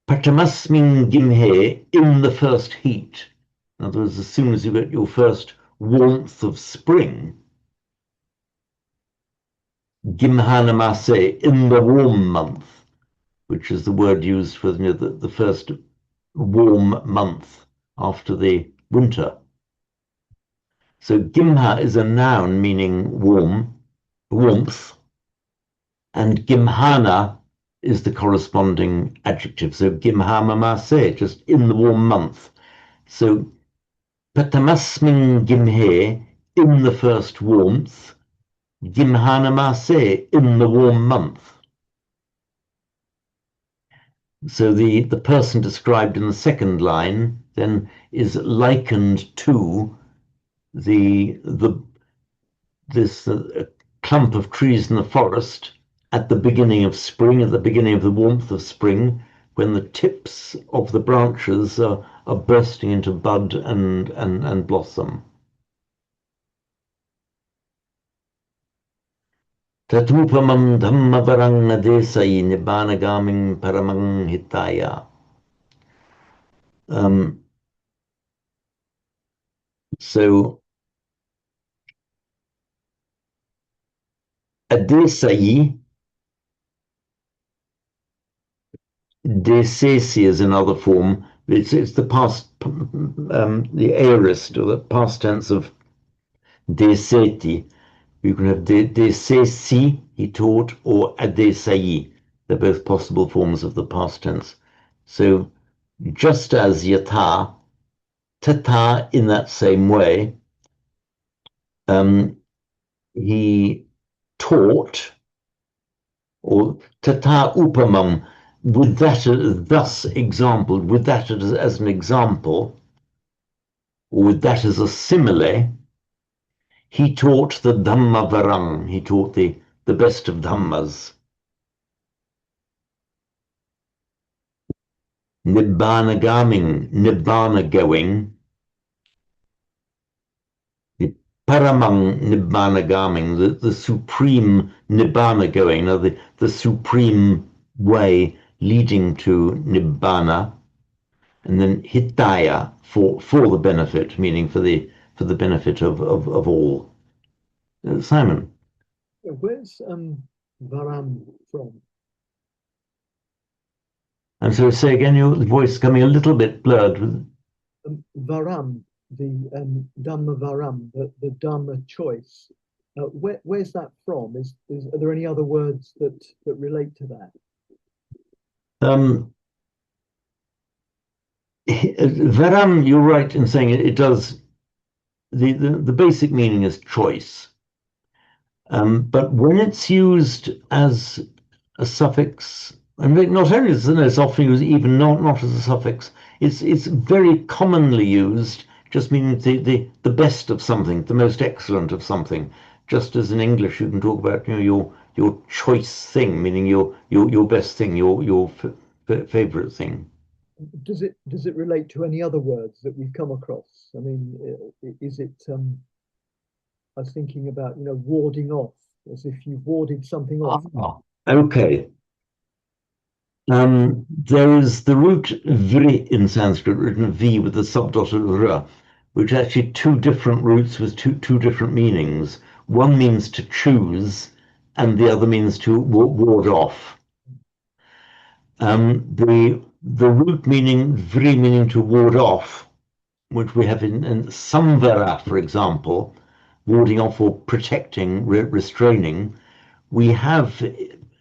Patamasmin Gimhe, in the first heat. In other words, as soon as you get your first warmth of spring, Gimha namase, in the warm month, which is the word used for, you know, the first warm month after the winter. So Gimha is a noun meaning warmth, and Gimhana is the corresponding adjective. So Gimhamamase, just in the warm month. So Patamasmin Gimhe, in the first warmth, Gimhanamase, in the warm month. So the person described in the second line then is likened to this clump of trees in the forest at the beginning of spring, at the beginning of the warmth of spring, when the tips of the branches are bursting into bud and blossom. Tatupamam dhammavarang nadesai nibbanagaming paramang hitaya. So adesai, desesi is another form. It's the past, the aorist or the past tense of deseti. You can have desesi, he taught, or adesai. They're both possible forms of the past tense. So just as yata, tata in that same way, he taught, or tata upamam, with that thus example, with that as an example, or with that as a simile, he taught the Dhammavarang, he taught the best of Dhammas. Nibbana gaming, Nibbana going, the Paramang Nibbana gaming, the supreme Nibbana going, or the supreme way leading to Nibbana, and then Hitaya for the benefit, meaning for the benefit of all. Simon. Where's varam from? And so say again, your voice coming a little bit blurred. Varam, the Dhamma varam, the Dhamma choice. Where's that from? Are there any other words that relate to that? Varam, you're right in saying it does. The basic meaning is choice. But when it's used as a suffix, and not only is it's often used even not as a suffix, it's very commonly used, just meaning the best of something, the most excellent of something. Just as in English, you can talk about, you know, your choice thing, meaning your best thing, your favorite thing. Does it relate to any other words that we've come across? I mean, is it? I was thinking about, you know, warding off, as if you've warded something off. Okay. There is the root vri in Sanskrit, written V with the subdotted r, which are actually two different roots with two different meanings. One means to choose, and the other means to ward off. The root meaning vri meaning to ward off, which we have in samvara, for example, warding off or protecting, restraining. We have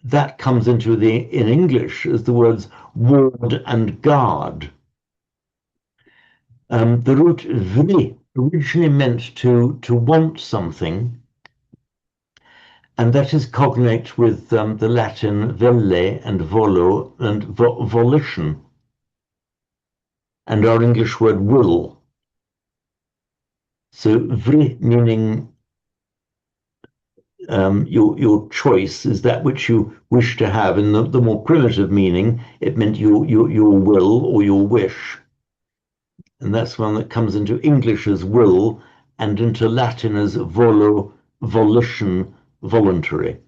that comes into in English as the words ward and guard. The root vri originally meant to want something, and that is cognate with the Latin velle and volo and volition, and our English word will. So vri meaning your choice is that which you wish to have. In the more primitive meaning, it meant your will or your wish. And that's one that comes into English as will and into Latin as volo, volition, voluntary.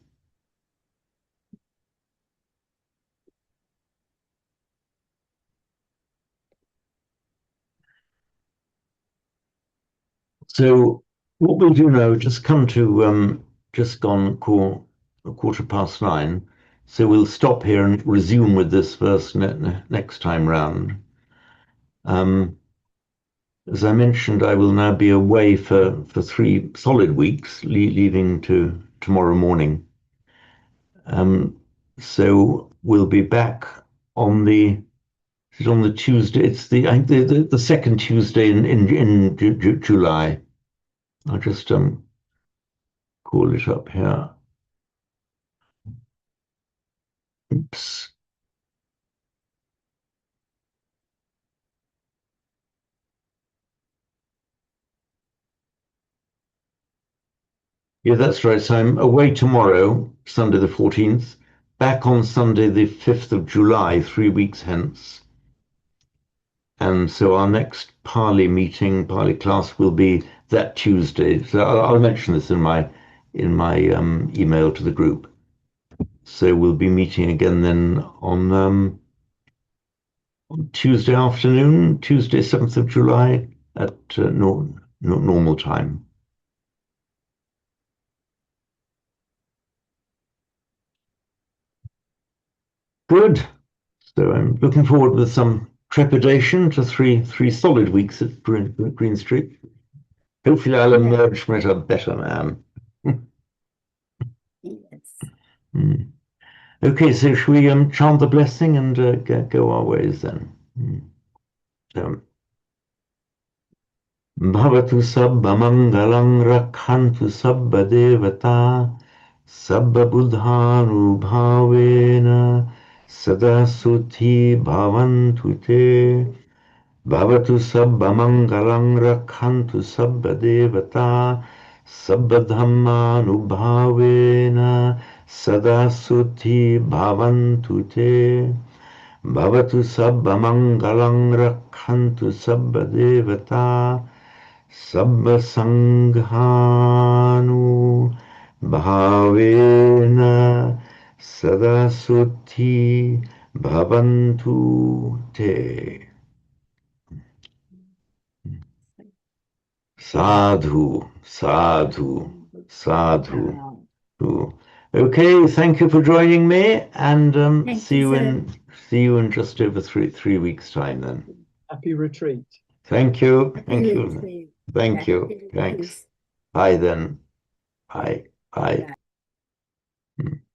So what we'll do now, just come to just gone 9:15. So we'll stop here and resume with this verse next time round. As I mentioned, I will now be away for 3 solid weeks, leaving to tomorrow morning. So we'll be back on the Tuesday. It's the second Tuesday in July. I'll just call it up here. Oops. Yeah, that's right. So I'm away tomorrow, Sunday the 14th, back on Sunday the 5th of July, 3 weeks hence. And so our next Pali class will be that Tuesday. So I'll mention this in my email to the group. So we'll be meeting again then on Tuesday afternoon, Tuesday 7th of July at normal time. Good. So I'm looking forward with some trepidation to three solid weeks at Green Street. Hopefully I'll emerge from it a better man. Yes. Okay, so should we chant the blessing and go our ways then? So, Bhavatu sabba mangalang rakhantu sabba devata sabba buddhanu bhavena sada suthi bhavantu te. Bhavatu sabba mangalang rakhantu sabba devata sabba dhammanu bhavena sada suthi bhavantu te. Bhavatu sabba mangalang rakhantu sabba devata sabba sanghanu bhavena sada suthi bhavantu te. Sadhu, sadhu, sadhu. Okay, thank you for joining me, and see you in just over three weeks' time then. Happy retreat. Thank you. Thank you. Thanks. Bye then. Bye.